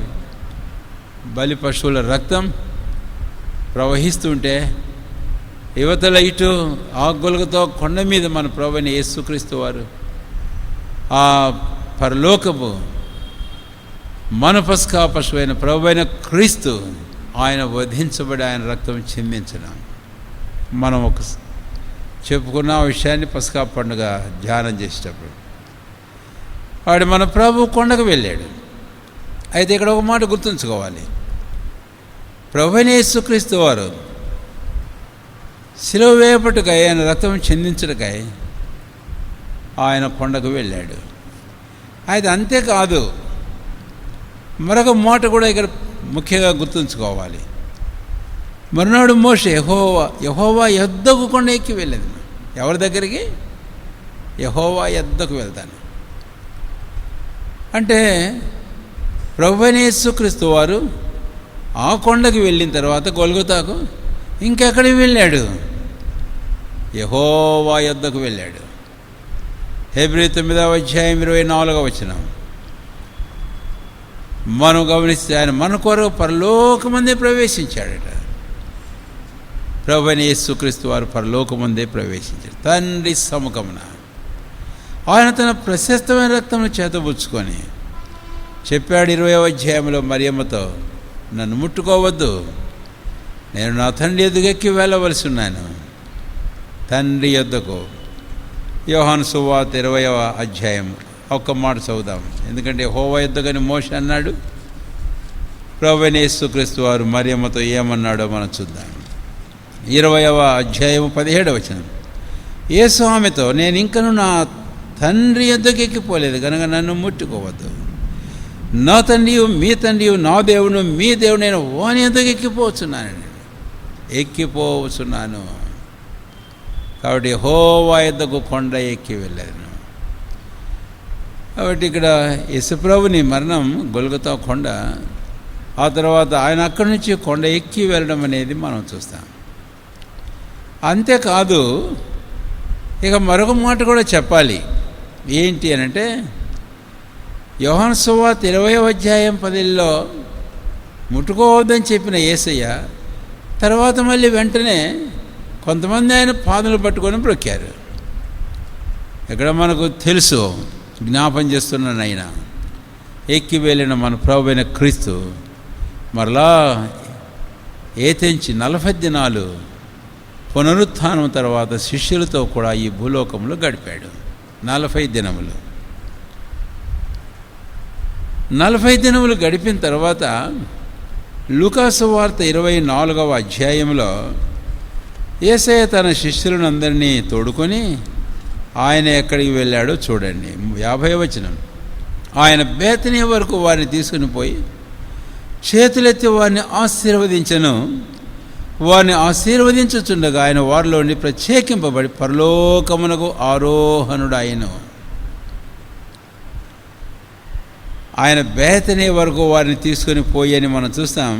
బలి పశువుల రక్తం ప్రవహిస్తుంటే, యువతల ఇటు ఆ గొలుగుతో కొండ మీద మన ప్రభువైన యేసుక్రీస్తు వారు ఆ పరలోకపు మన పస్కా పశువైన ప్రభువైన క్రీస్తు ఆయన వధించబడి ఆయన రక్తం చిందించడం మనం ఒక చెప్పుకున్న ఆ విషయాన్ని పస్కా పండుగ ధ్యానం చేసేటప్పుడు. వాడు మన ప్రభు కొండకు వెళ్ళాడు. అయితే ఇక్కడ ఒక మాట గుర్తుంచుకోవాలి. ప్రభువైన యేసుక్రీస్తు వారు శిలువ వేయబట్టుకై ఆయన రక్తం చిందించటకై ఆయన కొండకు వెళ్ళాడు. అయితే అంతేకాదు, మరొక మాట కూడా ఇక్కడ ముఖ్యంగా గుర్తుంచుకోవాలి. మరునాడు మోషే యెహోవా యొద్దకు కొండ ఎక్కి వెళ్ళేది. ఎవరి దగ్గరికి? యెహోవా యొద్దకు వెళ్తాను అంటే ప్రభువైన యేసుక్రీస్తు వారు ఆ కొండకు వెళ్ళిన తర్వాత గొల్గొతాకు ఇంకెక్కడికి వెళ్ళాడు? యెహోవా యొద్దకు వెళ్ళాడు. హెబ్రీ 9వ అధ్యాయం 24వ వచనం మనం గమనిస్తే ఆయన మన కొరకు పరలోకమందే ప్రవేశించాడట. ప్రభువైన యేసుక్రీస్తు వారు పరలోకమందే ప్రవేశించాడు. తండ్రి సముఖమున ఆయన తన ప్రశస్తమైన రక్తమును చేతబుచ్చుకొని చెప్పాడు 20వ అధ్యాయంలో మరియమ్మతో, నన్ను ముట్టుకోవద్దు, నేను నా తండ్రి ఎదుగెక్కి వెళ్ళవలసి ఉన్నాను తండ్రి యొద్దకు. యోహాను సువార్త 20వ అధ్యాయం ఒక్క మాట చదువుదాం. ఎందుకంటే యెహోవా యొద్దకని మోషే అన్నాడు. ప్రభువైన యేసుక్రీస్తు వారు మరియమ్మతో ఏమన్నాడో మనం చూద్దాం. 20వ అధ్యాయం 17వ వచనం. యేసు ఆమెతో, నేను ఇంకను నా తండ్రి యొద్దకు ఎక్కిపోలేదు కనుక నన్ను ముట్టుకోవద్దు. నా తండ్రియు మీ తండ్రియు నా దేవుడు మీ దేవుడు, నేను వాని యొద్దకు ఎక్కిపోవచ్చున్నాను. కాబట్టి యెహోవా యొద్దకు కొండ ఎక్కి వెళ్ళాను. కాబట్టి ఇక్కడ యేసుప్రభుని మరణం గొల్గొతా కొండ, ఆ తర్వాత ఆయన అక్కడి నుంచి కొండ ఎక్కి వెళ్ళడం అనేది మనం చూస్తాం. అంతేకాదు, ఇక మరొక మాట కూడా చెప్పాలి. ఏంటి అనంటే యోహాను సువార్త 20వ అధ్యాయం 10లో ముట్టుకోవద్దని చెప్పిన యేసయ్య తర్వాత మళ్ళీ వెంటనే కొంతమంది ఆయన పాదలు పట్టుకొని బ్రొక్కారు. ఇక్కడ మనకు తెలుసు, జ్ఞాపం చేస్తున్నాను, ఆయన ఎక్కి వెళ్ళిన మన ప్రభువైన క్రీస్తు మరలా ఏతెంచి 40 దినాలు పునరుత్థానం తర్వాత శిష్యులతో కూడా ఈ భూలోకంలో గడిపాడు. 40 దినములు 40 దినములు గడిపిన తర్వాత లూకాసు వార్త 24వ అధ్యాయంలో యేసయ్య తన శిష్యులను అందరినీ తోడుకొని ఆయన ఎక్కడికి వెళ్ళాడో చూడండి. 50వ వచనం. ఆయన బేతనీ వరకు వారిని తీసుకుని పోయి చేతులెత్తి వారిని ఆశీర్వదించెను. వారిని ఆశీర్వదించుచుండగా ఆయన వారిలో ఉండి ప్రత్యేకింపబడి పరలోకమునకు ఆరోహణుడాయను. ఆయన బేతనీ వరకు వారిని తీసుకొని పోయి అని మనం చూస్తాం.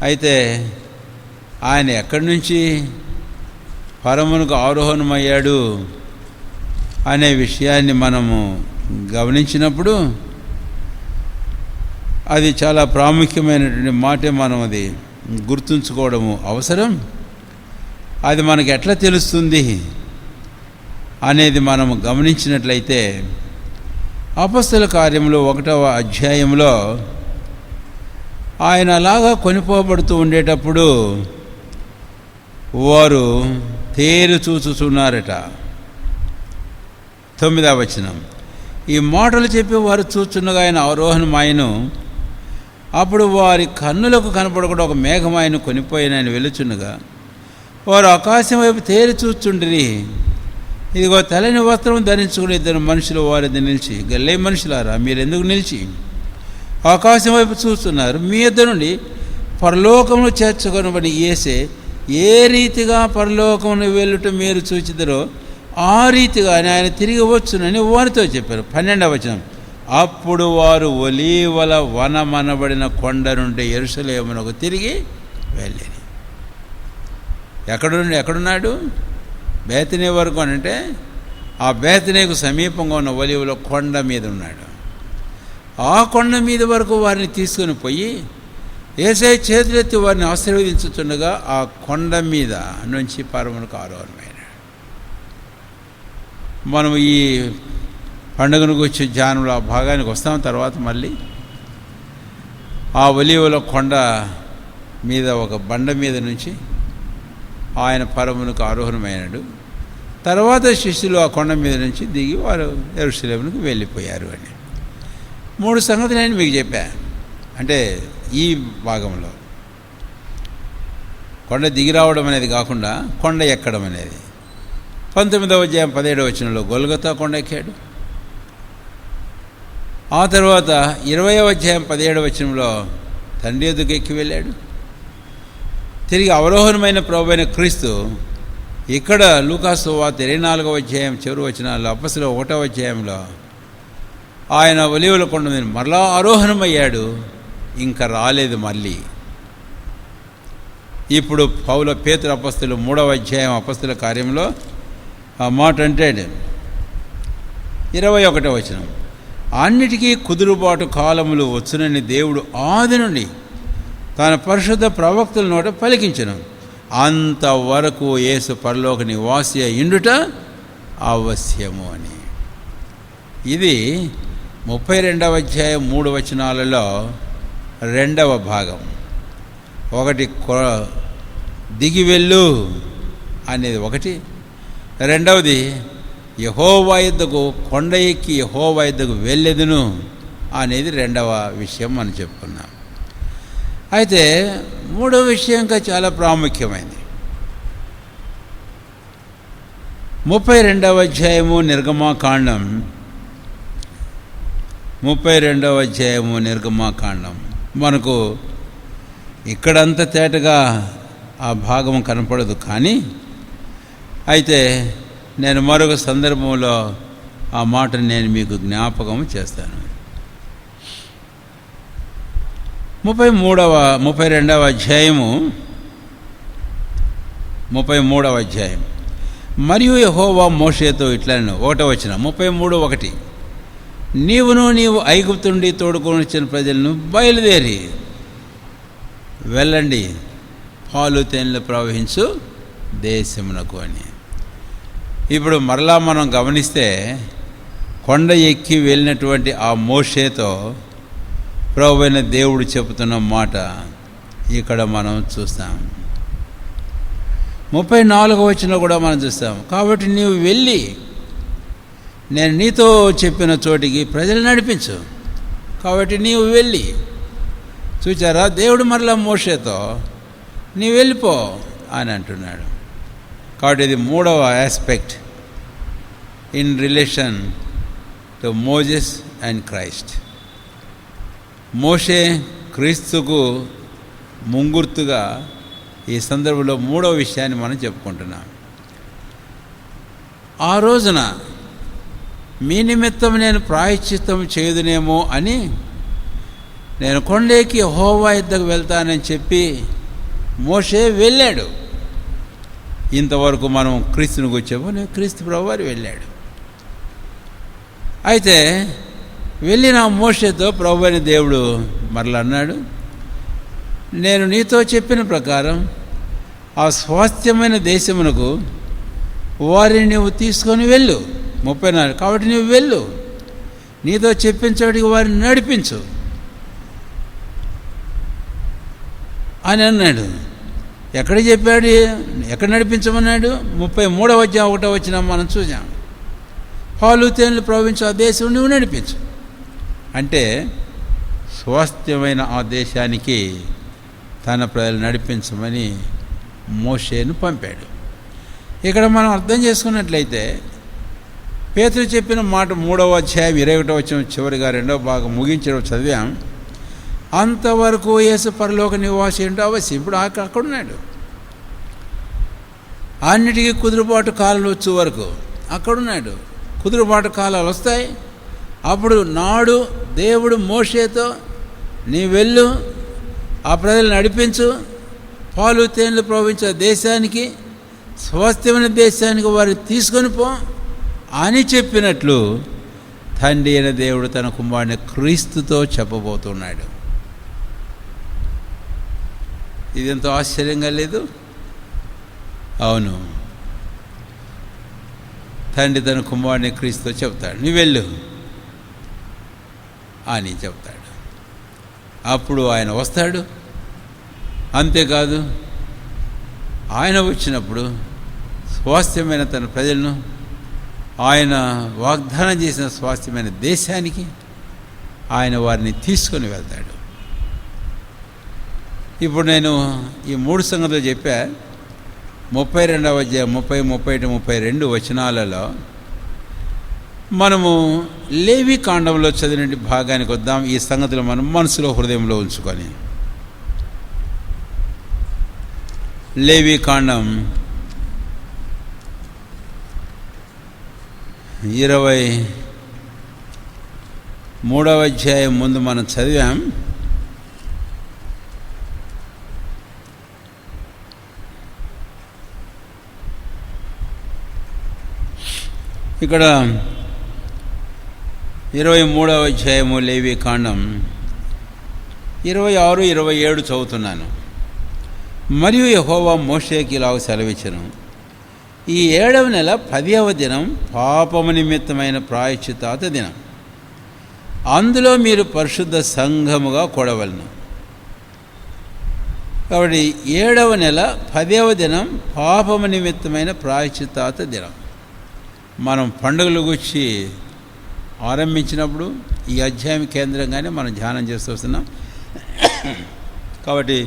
అయితే ఆయన ఎక్కడి నుంచి పరమునకు ఆరోహణమయ్యాడు అనే విషయాన్ని మనము గమనించినప్పుడు అది చాలా ప్రాముఖ్యమైనటువంటి మాటే. మనం అది గుర్తుంచుకోవడము అవసరం. అది మనకు ఎట్లా తెలుస్తుంది అనేది మనము గమనించినట్లయితే అపొస్తలుల కార్యములు 1వ అధ్యాయంలో ఆయన అలాగా కొనిపోబడుతూ ఉండేటప్పుడు వారు తేరు చూచుచున్నారట. 9వ వచనం, ఈ మాటలు చెప్పి వారు చూచున్నగా ఆయన ఆరోహణమాయను. అప్పుడు వారి కన్నులకు కనపడకుండా ఒక మేఘం ఆయన కొనిపోయిన ఆయన వెలుచున్నగా వారు ఆకాశం వైపు తేరి చూచుండిరి. ఇదిగో తెల్లని వస్త్రం ధరించుకుని 2 మనుషులు వారి నిలిచి, గల్లే మనుషులారా, మీరు ఎందుకు నిలిచి ఆకాశం వైపు చూస్తున్నారు? మీ యొద్ద నుండి పరలోకమును చేర్చుకొనబడి యేసే ఏ రీతిగా పరలోకమును వెళ్ళుట మీరు చూచిదరో ఆ రీతిగా ఆయన తిరిగి వచ్చునని వారితో చెప్పారు. 12వ వచనం, అప్పుడు వారు ఒలీవల వనమనబడిన కొండ నుండి యెరూషలేమునకు తిరిగి వెళ్ళారు. ఎక్కడున్నాడు? బేతనీ వరకు అంటే ఆ బేతనీకు సమీపంగా ఉన్న ఒలీవల కొండ మీద ఉన్నాడు. ఆ కొండ మీద వరకు వారిని తీసుకొని పోయి యేసయ్య చేతులెత్తి వారిని ఆశీర్వదించుతుండగా ఆ కొండ మీద నుంచి పరమునకు ఆరోహణమైనాడు. మనం ఈ పండుగను గురించి ధ్యానంలో ఆ భాగానికి వస్తాం. తర్వాత మళ్ళీ ఆ ఒలీవల కొండ మీద ఒక బండ మీద నుంచి ఆయన పరమునకు ఆరోహణమైనాడు. తర్వాత శిష్యులు ఆ కొండ మీద నుంచి దిగి వారు యెరూషలేమునకు వెళ్ళిపోయారు అని 3 సంగతులు నేను మీకు చెప్పా. అంటే ఈ భాగంలో కొండ దిగి రావడం అనేది కాకుండా కొండ ఎక్కడం అనేది. 19వ అధ్యాయం 17వ వచనంలో గొల్గొతా కొండ ఎక్కాడు. ఆ తర్వాత 20వ అధ్యాయం 17వ వచనంలో తండ్రి ఎదుగు ఎక్కి వెళ్ళాడు. తిరిగి అవరోహణమైన ప్రభువైన క్రీస్తు ఇక్కడ లూకాసు సువార్త 24వ అధ్యాయం చివరి వచనాల్లో, అపొస్తలుల 1వ అధ్యాయంలో ఆయన ఒలీవల కొండ మీద మరలా ఆరోహణమయ్యాడు. ఇంకా రాలేదు మళ్ళీ. ఇప్పుడు పేతురు అపొస్తలులు 3వ అధ్యాయం అపొస్తలుల కార్యంలో ఆ మాట అంటాడు. 21వ వచనం, అన్నిటికీ కుదురుబాటు కాలములు వచ్చునని దేవుడు ఆది నుండి తన పరిశుద్ధ ప్రవక్తల నోట పలికించెను. అంతవరకు యేసు పరలోక నివాసి అయ్యుండుట అవశ్యము అని. ఇది 32వ అధ్యాయం 3 వచనాలలో 2వ భాగం. ఒకటి దిగి వెళ్ళు అనేది ఒకటి, రెండవది యెహోవా యొద్దకు కొండ ఎక్కి యెహోవా యొద్దకు వెళ్ళెదను అనేది 2వ విషయం మనం చెప్పుకున్నాం. అయితే 3వ విషయం ఇంకా చాలా ప్రాముఖ్యమైనది. 32వ అధ్యాయము నిర్గమాకాండం, 32వ అధ్యాయము నిర్గమాకాండం మనకు ఇక్కడంత తేటగా ఆ భాగం కనపడదు. కానీ అయితే నేను మరొక సందర్భంలో ఆ మాటను నేను మీకు జ్ఞాపకం చేస్తాను. 32వ అధ్యాయము 33వ అధ్యాయం. మరియు యెహోవా మోషేతో ఇట్లనెను, 1వ వచనం 33:1, నీవు ఐగుప్తు నుండి తోడుకొని వచ్చిన ప్రజలను బయలుదేరి వెళ్ళండి పాలు తేనెలు ప్రవహించు దేశమునకు అని. ఇప్పుడు మరలా మనం గమనిస్తే కొండ ఎక్కి వెళ్ళినటువంటి ఆ మోషేతో ప్రభువైన దేవుడు చెబుతున్న మాట ఇక్కడ మనం చూస్తాం. 34వ వచనంలో కూడా మనం చూస్తాం. కాబట్టి నీవు వెళ్ళి నేను నీతో చెప్పిన చోటికి ప్రజలు నడిపించు. కాబట్టి నీవు వెళ్ళి, చూచారా, దేవుడు మరలా మోషేతో నీవు వెళ్ళిపో అని అంటున్నాడు. కాబట్టి ఇది 3వ aspect in relation to Moses and Christ. మోషే క్రీస్తుకు ముంగుర్తుగా ఈ సందర్భంలో 3వ విషయాన్ని మనం చెప్పుకుంటున్నాం. ఆ రోజున మీ నిమిత్తం నేను ప్రాయశ్చిత్తం చేయుదునేమో అని నేను కొండెక్కి యెహోవా యొద్దకు వెళ్తానని చెప్పి మోషే వెళ్ళాడు. ఇంతవరకు మనం క్రీస్తుని కూర్చోమో క్రీస్తు ప్రభువారు వెళ్ళాడు. అయితే వెళ్ళిన మోషేతో ప్రభువైన దేవుడు మరలా అన్నాడు, నేను నీతో చెప్పిన ప్రకారం ఆ స్వాస్థ్యమైన దేశమునకు వారిని నువ్వు తీసుకొని వెళ్ళు. 34. కాబట్టి నువ్వు వెళ్ళు, నీతో చెప్పించోడికి వారిని నడిపించు అని అన్నాడు. ఎక్కడ చెప్పాడు? ఎక్కడ నడిపించమన్నాడు? 33వ అధ్యాయం 1వ వచనం మనం చూసాం. పాలు తేనెలు ప్రవహించు ఆ దేశం నువ్వు నడిపించు అంటే స్వాస్థ్యమైన ఆ దేశానికి తన ప్రజలు నడిపించమని మోషేను పంపాడు. ఇక్కడ మనం అర్థం చేసుకున్నట్లయితే పేతురు చెప్పిన మాట 3వ అధ్యాయం 21వ వచనం చివరిగా 2వ భాగం ముగించడం చదివాం. అంతవరకు యేసు పరలోక నివాసి ఏంటో అవశ్యం. ఇప్పుడు అక్కడున్నాడు. అన్నిటికీ కుదురుబాటు కాలాలు వచ్చే వరకు అక్కడున్నాడు. కుదురుబాటు కాలాలు వస్తాయి. అప్పుడు నాడు దేవుడు మోషేతో నీ వెళ్ళు, ఆ ప్రజలు నడిపించు, పాలు తేనెలు ప్రవహించే దేశానికి, స్వాస్థ్యమైన దేశానికి వారిని తీసుకొని పో అని చెప్పినట్లు తండ్రి అయిన దేవుడు తన కుమారుని క్రీస్తుతో చెప్పబోతున్నాడు. ఇది ఎంతో ఆశ్చర్యంగా లేదు? అవును. తండ్రి తన కుమారుని క్రీస్తుతో చెప్తాడు, నువ్వు వెళ్ళు అని చెప్తాడు. అప్పుడు ఆయన వస్తాడు. అంతేకాదు, ఆయన వచ్చినప్పుడు స్వాస్థ్యమైన తన ప్రజలను, ఆయన వాగ్దానం చేసిన స్వాస్థ్యమైన దేశానికి ఆయన వారిని తీసుకొని వెళ్తాడు. ఇప్పుడు నేను ఈ 3 సంగతులు చెప్పా. 32వ అధ్యాయం 30, 31, 32 వచనాలలో మనము లేవి కాండంలో చదివిన భాగానికి వద్దాం. ఈ సంగతులు మనం మనసులో హృదయంలో ఉంచుకొని. లేవి కాండం 23వ అధ్యాయం ముందు మనం చదివాం. ఇక్కడ 23వ అధ్యాయము లేవి కాండం 26, 27 చదువుతున్నాను. మరియు యెహోవా మోషేకి ఇలాగ సెలవిచ్చెను, ఈ 7వ నెల 10వ దినం పాపము నిమిత్తమైన ప్రాయశ్చిత్తాత దినం. అందులో మీరు పరిశుద్ధ సంఘముగా కూడవలెను. కాబట్టి 7వ నెల 10వ దినం పాపము నిమిత్తమైన ప్రాయశ్చిత్తాత దినం. మనం పండుగల గురించి ఆరంభించినప్పుడు ఈ అధ్యాయం కేంద్రంగానే మనం ధ్యానం చేస్తూ వస్తున్నాం. కాబట్టి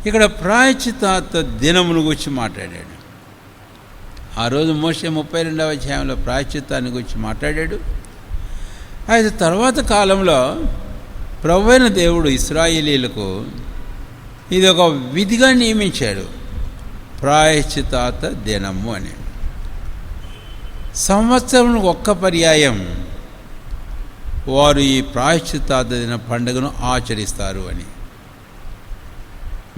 ఇక్కడ ప్రాయశ్చిత్తాత దినమును గురించి మాట్లాడాడు. ఆ రోజు మోషే 32వ అధ్యాయంలో ప్రాయశ్చిత్తాన్ని గురించి మాట్లాడాడు. అయితే తర్వాత కాలంలో ప్రభువైన దేవుడు ఇశ్రాయేలీయులకు ఇది ఒక విధిగా నియమించాడు, ప్రాయశ్చిత్తాత దినము అని. సంవత్సరం ఒక్క పర్యాయం వారు ఈ ప్రాయశ్చిత్తాత దిన పండుగను ఆచరిస్తారు అని.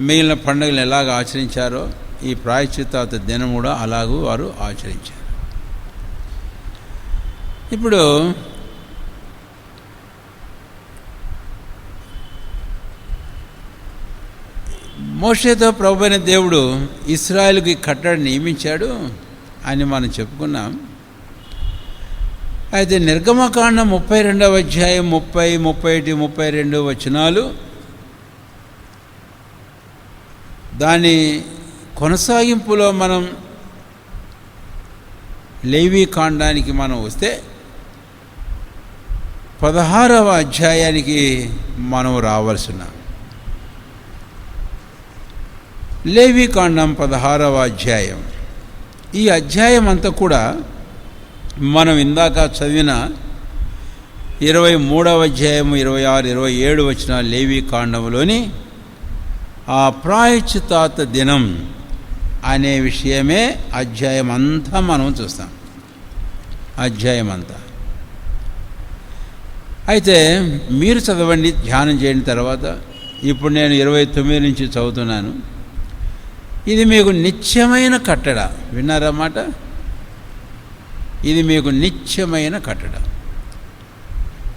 మిగిలిన పండుగలు ఎలాగ ఆచరించారో ఈ ప్రాయశ్చిత్తాత దినం కూడా అలాగూ వారు ఆచరించారు. ఇప్పుడు మోషేతో ప్రభువైన దేవుడు ఇశ్రాయేలుకి కట్టడి నియమించాడు అని మనం చెప్పుకున్నాం. అయితే నిర్గమకాండం 32వ అధ్యాయం 30, 31, 32 వచనాలు దాని కొనసాగింపులో మనం లేవి కాండానికి మనం వస్తే 16వ అధ్యాయానికి మనం రావాల్సి ఉన్నాం. లేవి కాండం 16వ అధ్యాయం. ఈ అధ్యాయం అంతా కూడా మనం ఇందాక చదివిన 23వ అధ్యాయము 26, 27 వచ్చిన లేవి కాండంలోని ఆ ప్రాయశ్చిత్తాత దినం అనే విషయమే అధ్యాయం అంతా మనం చూస్తాం. అధ్యాయం అంతా అయితే మీరు చదవండి, ధ్యానం చేసిన తర్వాత. ఇప్పుడు నేను 29 నుంచి చదువుతున్నాను. ఇది మీకు నిత్యమైన కట్టడ. విన్నారా మాట? ఇది మీకు నిత్యమైన కట్టడ.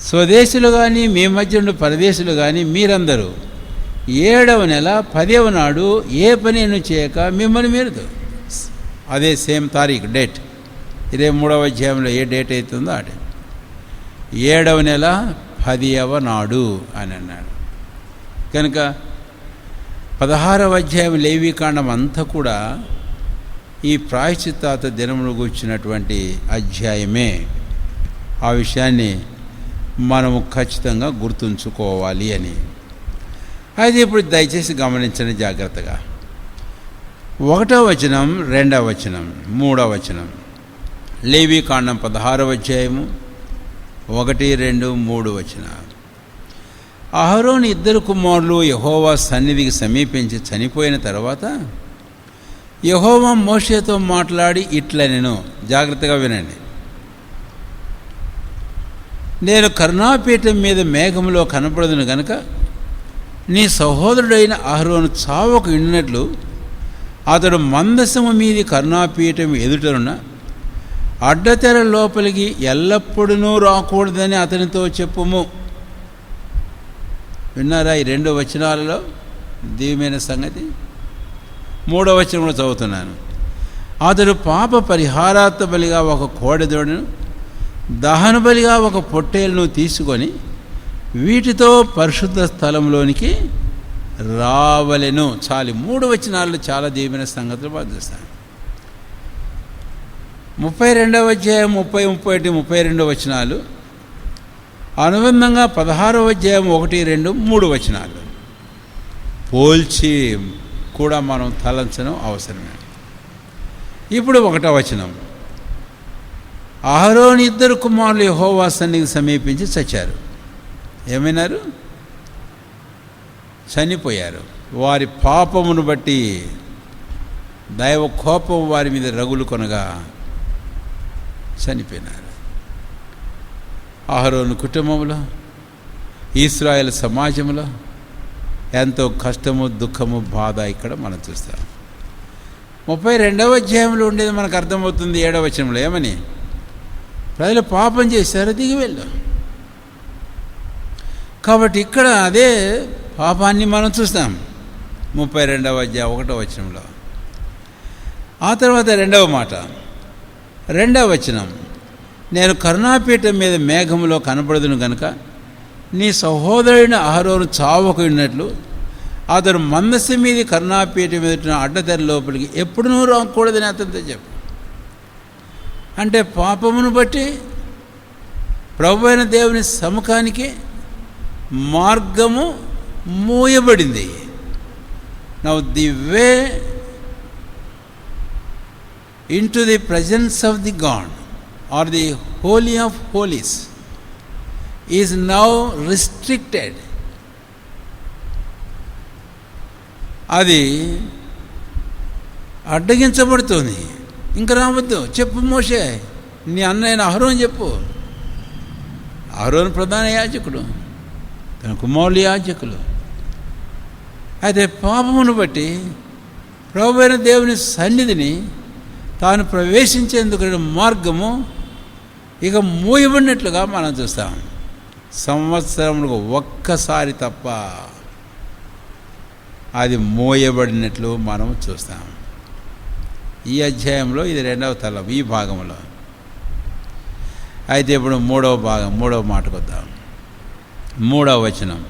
స్వదేశులు కానీ మీ మధ్య ఉండే పరదేశులు కానీ మీరందరూ 7వ నెల 10వ నాడు ఏ పనిని చేయక మిమ్మల్ని మీరు అదే సేమ్ తారీఖు డేట్ 23వ అధ్యాయంలో ఏ డేట్ అవుతుందో ఆ డేట్ 7వ నెల 10వ నాడు అని అన్నాడు. కనుక 16వ అధ్యాయం లేవీకాండం అంతా కూడా ఈ ప్రాయశ్చిత్తాత దినమును గూర్చినటువంటి అధ్యాయమే. ఆ విషయాన్ని మనము ఖచ్చితంగా గుర్తుంచుకోవాలి అని. అయితే ఇప్పుడు దయచేసి గమనించండి జాగ్రత్తగా. 1వ వచనం, 2వ వచనం, 3వ వచనం, లేవీకాండం 16వ అధ్యాయము 1, 2, 3 వచనాలు. అహరోను 2 కుమారులు యెహోవా సన్నిధికి సమీపించి చనిపోయిన తర్వాత యెహోవా మోషేతో మాట్లాడి ఇట్లనెను, జాగ్రత్తగా వినండి. నేను కరుణాపీఠం మీద మేఘములో కనపడదును గనుక నీ సహోదరుడైన అహరోను చావకు ఇండినట్లు అతడు మందసము మీది కరుణాపీఠం ఎదుటనున్న అడ్డతెర లోపలికి ఎల్లప్పుడూ రాకూడదని అతనితో చెప్పుము. విన్నారా ఈ 2 వచనాలలో దివ్యమైన సంగతి? 3వ వచనంలో చదువుతున్నాను. అతడు పాప పరిహారార్థ బలిగా ఒక కోడెదూడను, దహన బలిగా ఒక పొట్టేలును తీసుకొని వీటితో పరిశుద్ధ స్థలంలోనికి రావలెను. చాలు 3 వచనాల్లో చాలా దివ్యమైన సంగతులు బాగా చూస్తాను. 32వ అధ్యాయం 30, 31, 32 వచనాలు అనుబంధంగా 16వ అధ్యాయం 1, 2, 3 వచనాలు పోల్చి కూడా మనం తలంచడం అవసరమే. ఇప్పుడు 1వ వచనం, అహరోను 2 కుమారులు యెహోవా సన్నిధికి సమీపించి చచ్చారు. ఏమైనారు? చనిపోయారు. వారి పాపమును బట్టి దైవ కోపం వారి మీద రగులు కొనగా చనిపోయినారు. అహరోను కుటుంబంలో, ఇశ్రాయేలు సమాజంలో ఎంతో కష్టము, దుఃఖము, బాధ ఇక్కడ మనం చూస్తాం. 32వ అధ్యాయంలో ఉండేది మనకు అర్థమవుతుంది. 7వ వచనంలో ఏమని? ప్రజలు పాపం చేశారు, దిగి వెళ్ళు. కాబట్టి ఇక్కడ అదే పాపాన్ని మనం చూస్తాం 32వ అధ్యాయం 1వ వచనంలో. ఆ తర్వాత 2వ మాట, 2వ వచనం, నేను కరుణాపీఠం మీద మేఘములో కనపడదును గనుక నీ సహోదరుని అహరోను చావకు ఉన్నట్లు అతడు మందస్సు మీది కరుణాపీఠం మీద అడ్డతెర లోపలికి ఎప్పుడూ రాకూడదని అతనితో చెప్పు. అంటే పాపమును బట్టి ప్రభు అయిన దేవుని సముఖానికి మార్గము మూయబడింది. Now the way into the presence of the God or the Holy of Holies is now restricted. అది అడ్డగించబడుతుంది. ఇంకా రావద్దు. చెప్పు మోషే, నీ అన్నయ్యన అహరోను చెప్పు. అహరోను ప్రధాన యాజకుడు, తన కుమారులు యాజకులు. అయితే పాపమును బట్టి ప్రభువైన దేవుని సన్నిధిని తాను ప్రవేశించేందుకు మార్గము ఇక మూయబడినట్లుగా మనం చూస్తాం. సంవత్సరములకు ఒక్కసారి తప్ప అది మోయబడినట్లు మనం చూస్తాం. ఈ అధ్యాయంలో ఇది 2వ తలం, ఈ భాగంలో. అయితే ఇప్పుడు 3వ భాగం, 3వ మాటకు వద్దాం. 3వ వచనం,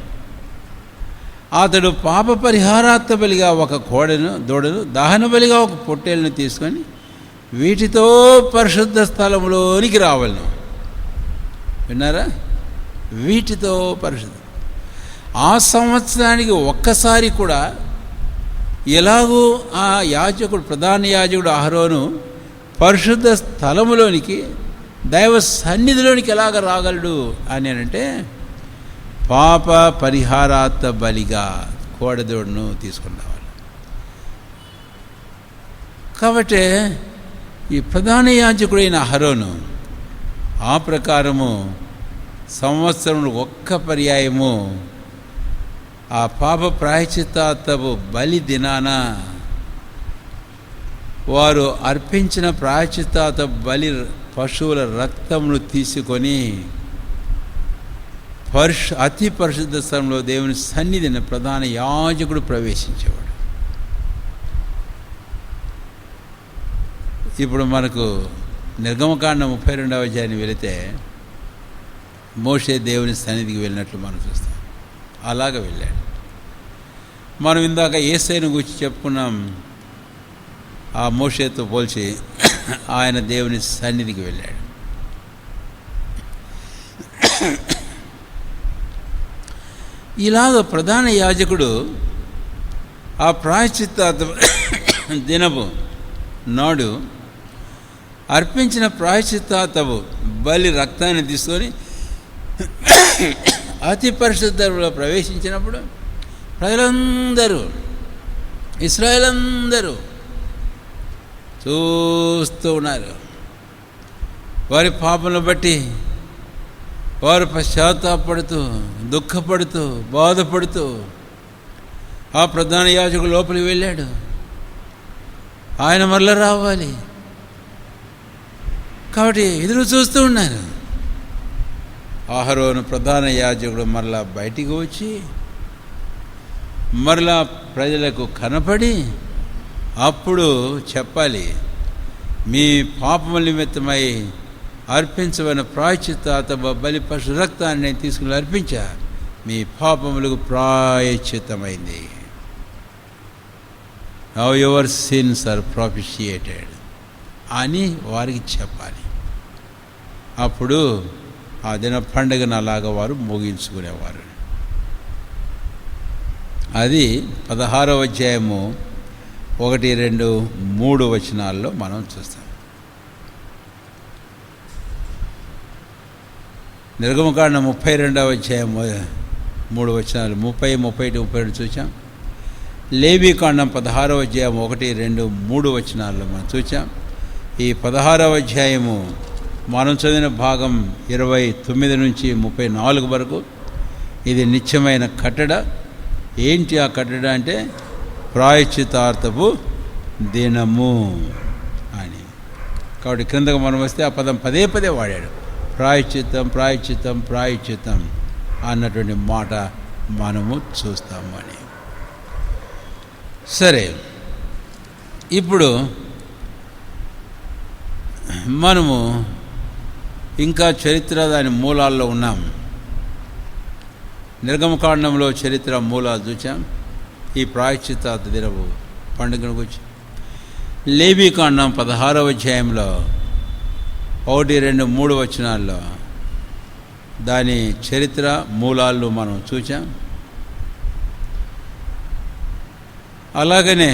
అతడు పాప పరిహారార్థ బలిగా ఒక దూడను, దహన బలిగా ఒక పొట్టేలును తీసుకొని వీటితో పరిశుద్ధ స్థలంలోనికి రావాలను. విన్నారా? వీటితో పరిశుద్ధ. ఆ సంవత్సరానికి ఒక్కసారి కూడా ఎలాగూ ఆ యాజకుడు, ప్రధాన యాజకుడు అహరోను పరిశుద్ధ స్థలములోనికి, దైవ సన్నిధిలోనికి ఎలాగ రాగలడు అని అంటే పాప పరిహారార్థ బలిగా కోడెదూడను తీసుకుని రావాలి. కాబట్టి ఈ ప్రధాన యాజకుడైన అహరోను ఆ ప్రకారము సంవత్సరంలో ఒక్క పర్యాయము ఆ పాప ప్రాయశ్చిత్తార్థపు బలి దినాన వారు అర్పించిన ప్రాయశ్చిత్తార్థ బలి పశువుల రక్తమును తీసుకొని అతి పరిశుద్ధ స్థలంలో దేవుని సన్నిధిని ప్రధాన యాజకుడు ప్రవేశించేవాడు. ఇప్పుడు మనకు నిర్గమకాండం 32వ అధ్యాయానికి వెళితే మోషే దేవుని సన్నిధికి వెళ్ళినట్లు మనం చూస్తాం. అలాగ వెళ్ళాడు. మనం ఇందాక యేసయ్యను గురించి చెప్పుకున్నాం. ఆ మోషేతో పోల్చి ఆయన దేవుని సన్నిధికి వెళ్ళాడు. ఇలాగ ప్రధాన యాజకుడు ఆ ప్రాయశ్చిత్త దినపు నాడు అర్పించిన ప్రాయశ్చిత్తాతవు బలి రక్తాన్ని తీసుకొని అతి పరిశుద్ధంలో ప్రవేశించినప్పుడు ప్రజలందరూ, ఇశ్రాయేల్ అందరూ చూస్తూ ఉన్నారు. వారి పాపలను బట్టి వారు పశ్చాత్తాపడుతూ, దుఃఖపడుతూ, బాధపడుతూ ఆ ప్రధాన యాజకుడు లోపలికి వెళ్ళాడు. ఆయన మరల రావాలి కాబట్టి ఎదురు చూస్తూ ఉన్నారు. అహరోను ప్రధాన యాజకుడు మరలా బయటికి వచ్చి మరలా ప్రజలకు కనపడి అప్పుడు చెప్పాలి, మీ పాపముల నిమిత్తమై అర్పించబడిన ప్రాయశ్చిత్త బలి పశు రక్తాన్ని నేను తీసుకుని అర్పించా, మీ పాపములకు ప్రాయశ్చిత్తమైంది. నౌ యువర్ సిన్స్ ఆర్ ప్రాపిషియేటెడ్ అని వారికి చెప్పాలి. అప్పుడు ఆ దిన పండుగను అలాగా వారు ముగించుకునేవారు. అది 16వ అధ్యాయము 1, 2, 3 వచనాల్లో మనం చూస్తాం. నిర్గమకాండం 32వ అధ్యాయం 3 వచనాలు 30, 31, 32 చూసాం. లేవీకాండం 16వ అధ్యాయం 1, 2, 3 వచనాల్లో మనం చూసాం. ఈ 16వ అధ్యాయము మనం చదివిన భాగం 29 నుంచి 34 వరకు ఇది నిత్యమైన కట్టడ. ఏంటి ఆ కట్టడ అంటే ప్రాయశ్చిత్తార్థపు దినము అని. కాబట్టి క్రిందకు మనం వస్తే ఆ పదం పదే పదే వాడాడు. ప్రాయశ్చిత్తం, ప్రాయశ్చిత్తం, ప్రాయశ్చిత్తం అన్నటువంటి మాట మనము చూస్తాము అని. సరే, ఇప్పుడు మనము ఇంకా చరిత్ర దాని మూలాల్లో ఉన్నాం. నిర్గమకాండంలో చరిత్ర మూలాలు చూసాం. ఈ ప్రాయశ్చిత్త దినపు పండుగను గురించి లేవీకాండం 16వ అధ్యాయంలో 1, 2, 3 వచనాల్లో దాని చరిత్ర మూలాలను మనం చూసాం. అలాగనే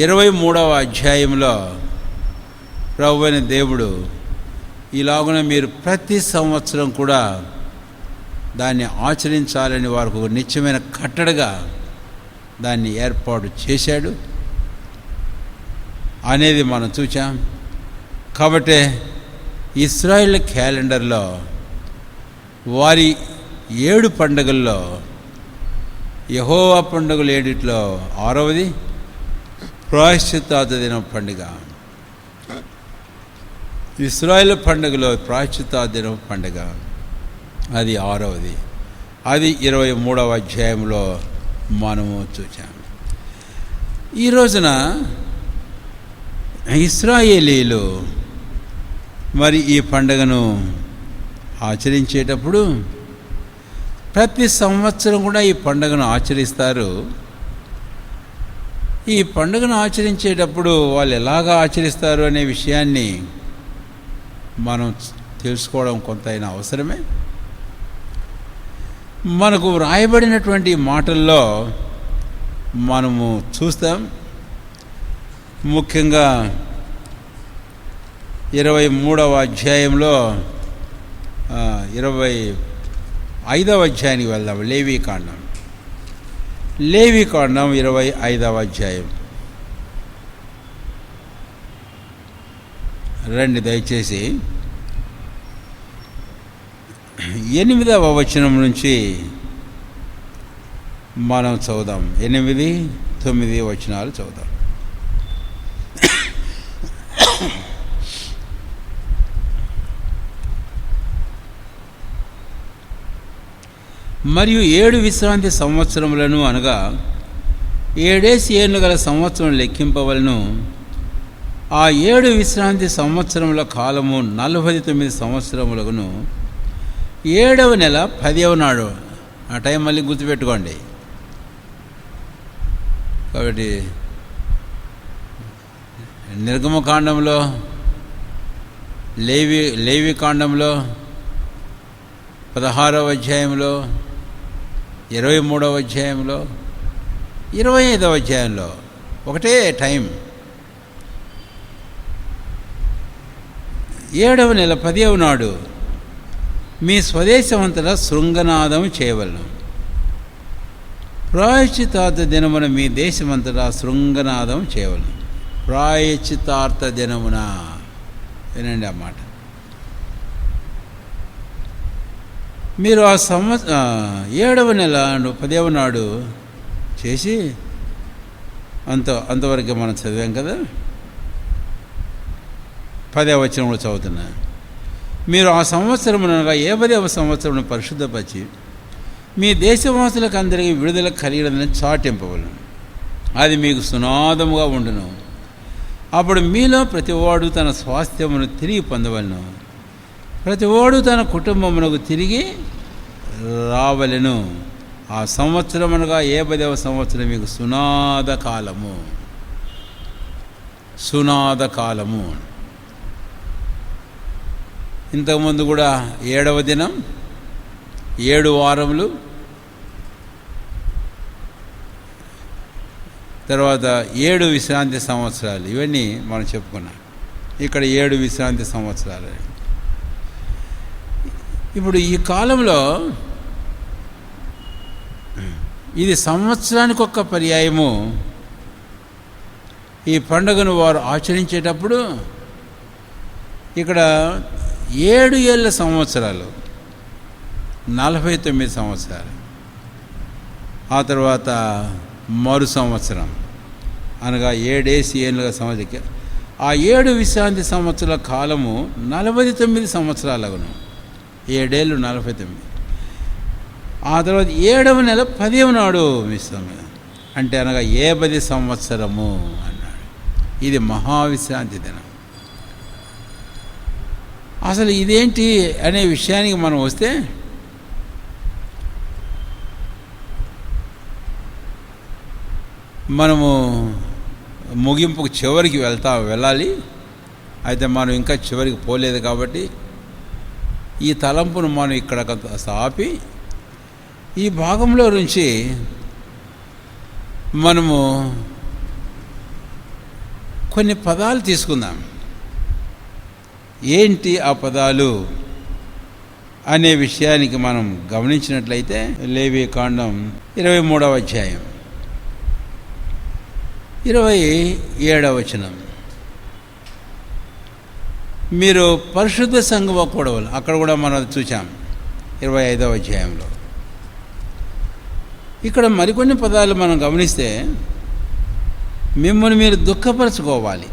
23వ అధ్యాయంలో ప్రభువైన దేవుడు ఇలాగున మీరు ప్రతి సంవత్సరం కూడా దాన్ని ఆచరించాలని వారికి ఒక నిత్యమైన కట్టడగా దాన్ని ఏర్పాటు చేశాడు అనేది మనం చూసాం. కాబట్టి ఇశ్రాయేల్ క్యాలెండర్లో వారి 7 పండుగల్లో యెహోవా పండుగలు 7లో 6వది ప్రాయశ్చిత్త దినం పండుగ. ఇశ్రాయేల్ పండుగలో ప్రాయశ్చిత్త దినం పండుగ అది 6వది. అది 23వ అధ్యాయంలో మనము చూసాము. ఈ రోజున ఇశ్రాయేలీలు మరి ఈ పండుగను ఆచరించేటప్పుడు ప్రతి సంవత్సరం కూడా ఈ పండుగను ఆచరిస్తారు. ఈ పండుగను ఆచరించేటప్పుడు వాళ్ళు ఎలాగా ఆచరిస్తారు అనే విషయాన్ని మనం తెలుసుకోవడం కొంతైనా అవసరమే. మనకు వ్రాయబడినటువంటి మాటల్లో మనము చూస్తాం. ముఖ్యంగా 23వ అధ్యాయంలో 25వ అధ్యాయానికి వెళ్దాం. లేవీకాండం 25వ అధ్యాయం రండి దయచేసి 8వ వచనం నుంచి మనం చదువుదాం. 8, 9 వచనాలు చదువుదాం. మరియు 7 విశ్రాంతి సంవత్సరములను అనగా 7 ఏళ్ళు గల సంవత్సరం లెక్కింపవలను. ఆ 7 విశ్రాంతి సంవత్సరముల కాలము 49 సంవత్సరములను 7వ నెల 10వ నాడు. ఆ టైం మళ్ళీ గుర్తుపెట్టుకోండి. కాబట్టి నిర్గమకాండంలో, లేవి కాండంలో 16వ అధ్యాయంలో, 23వ అధ్యాయంలో, 25వ అధ్యాయంలో ఒకటే టైం. 7వ నెల 10వ నాడు మీ స్వదేశమంతటా శృంగనాదం చేయవలను. ప్రాయశ్చితార్థ దినమున మీ దేశమంతటా శృంగనాదం చేయవలను. ప్రాయశ్చితార్థ దినమున, వినండి ఆ మాట. మీరు ఆ 7వ నెల 10వ నాడు చేసి అంతవరకు మనం చదివాం కదా. 10వ వచనంలో చదువుతున్నా. మీరు ఆ సంవత్సరమునగా 50వ సంవత్సరమును పరిశుద్ధపరిచి మీ దేశవాసులకు అందరికీ విడుదల కలిగినదని చాటింపవలను. అది మీకు సునాదముగా ఉండును. అప్పుడు మీలో ప్రతివాడు తన స్వాస్థ్యమును తిరిగి పొందవలను. ప్రతివాడు తన కుటుంబమునకు తిరిగి రావలెను. ఆ సంవత్సరమునగా 50వ సంవత్సరం మీకు సునాద కాలము. ఇంతకుముందు కూడా 7వ దినం, 7 వారములు, తర్వాత 7 విశ్రాంతి సంవత్సరాలు. ఇవన్నీ మనం చెప్పుకున్నాం. ఇక్కడ 7 విశ్రాంతి సంవత్సరాలు. ఇప్పుడు ఈ కాలంలో ఇది సంవత్సరానికి ఒక్క పర్యాయము. ఈ పండుగను వారు ఆచరించేటప్పుడు ఇక్కడ 7 ఏళ్ళ సంవత్సరాలు, 49 సంవత్సరాలు, ఆ తర్వాత మరు సంవత్సరం అనగా 7 ఏళ్ళ సంవత్సరం. ఆ 7 విశ్రాంతి సంవత్సరాల కాలము 49 సంవత్సరాలగును. 7 ఏళ్ళు 49. ఆ తర్వాత 7వ నెల 10వ నాడు విశ్రాంతి, అంటే అనగా 50 సంవత్సరము అన్నాడు. ఇది మహావిశ్రాంతి దినం. అసలు ఇదేంటి అనే విషయానికి మనం వస్తే, మనము ముగింపుకు చివరికి వెళ్ళాలి. అయితే మనం ఇంకా చివరికి పోలేదు కాబట్టి ఈ తలంపును మనం ఇక్కడ ఆపి ఈ భాగంలో నుంచి మనము కొన్ని పదాలు తీసుకుందాం. ఏంటి ఆ పదాలు అనే విషయానికి మనం గమనించినట్లయితే, లేవి కాండం 23వ అధ్యాయం 27వ వచనం. మీరు పరిశుద్ధ సంఘం కూడవలు, అక్కడ కూడా మనం చూసాం 25వ అధ్యాయంలో. ఇక్కడ మరికొన్ని పదాలు మనం గమనిస్తే, మిమ్మల్ని మీరు దుఃఖపరచుకోవాలి,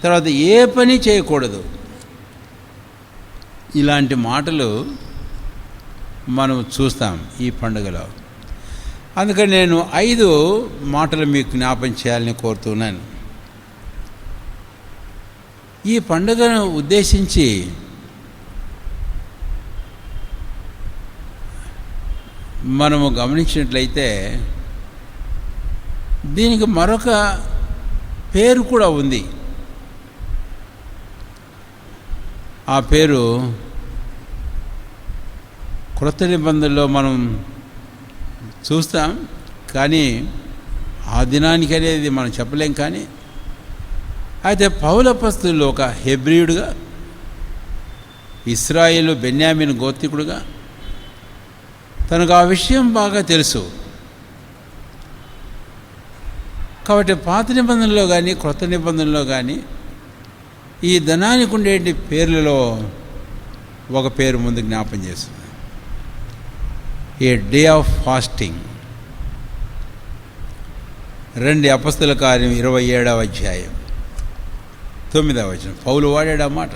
తర్వాత ఏ పని చేయకూడదు. ఇలాంటి మాటలు మనం చూస్తాం ఈ పండుగలో. అందుకని నేను 5 మాటలు మీకు జ్ఞాపం చేయాలని కోరుతున్నాను. ఈ పండుగను ఉద్దేశించి మనము గమనించినట్లయితే దీనికి మరొక పేరు కూడా ఉంది. ఆ పేరు క్రొత్త నిబంధనలో మనం చూస్తాం, కానీ ఆ దినానికి అనేది మనం చెప్పలేం. కానీ అయితే పౌలు అపొస్తలుడు ఒక హెబ్రీయుడుగా, ఇశ్రాయేలు బెన్యామీను గోత్రికుడుగా తనకు ఆ విషయం బాగా తెలుసు. కాబట్టి పాత నిబంధనలో కానీ క్రొత్త నిబంధనలో కానీ ఈ ధనానికి ఉండేటి పేర్లలో ఒక పేరు ముందు జ్ఞాపం చేస్తుంది. ఏ డే ఆఫ్ ఫాస్టింగ్. 2 అపొస్తలుల కార్యం 27వ అధ్యాయం 9వ వచనం. పౌలు వాడాడు ఆ మాట.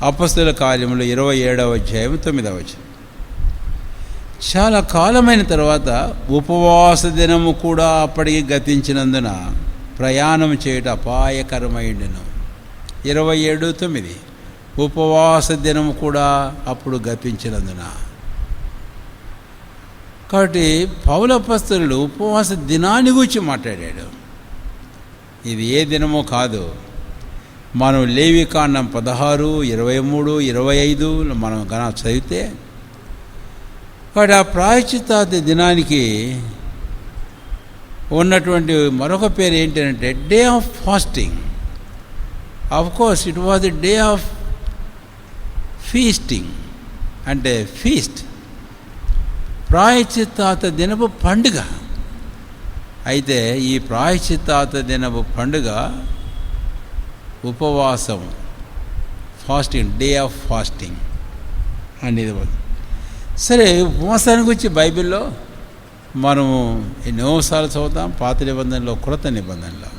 అపొస్తలుల కార్యములు 27వ అధ్యాయం 9వ వచనం. చాలా కాలమైన తర్వాత ఉపవాస దినము కూడా అప్పటికి గతించినందున ప్రయాణం చేయట అపాయకరమైండెను. 27:9 ఉపవాస దినము కూడా అప్పుడు గతించినందున. కాబట్టి పౌలు అపొస్తలుడు ఉపవాస దినాన్ని గురించి మాట్లాడాడు. ఇది ఏ దినమో కాదు. మనం లేవికాండం 16, 23, 25 మనం గన చదివితే, కాబట్టి ఆ ప్రాయశ్చిత్తార్థ దినానికి ఉన్నటువంటి మరొక పేరు ఏంటంటే day of fasting. Of course it was the day of feasting, అంటే ఫీస్ట్, ప్రాయశ్చిత్తార్థ దినపు పండుగ. అయితే ఈ ప్రాయశ్చిత్తార్థ దినపు పండుగ ఉపవాసం, ఫాస్టింగ్, డే ఆఫ్ ఫాస్టింగ్ అనేది. సరే, ఉపవాసాన్ని గురించి బైబిల్లో మనము ఎన్నోసార్లు చదువుతాం, పాత నిబంధనలో, క్రొత్త నిబంధనలో.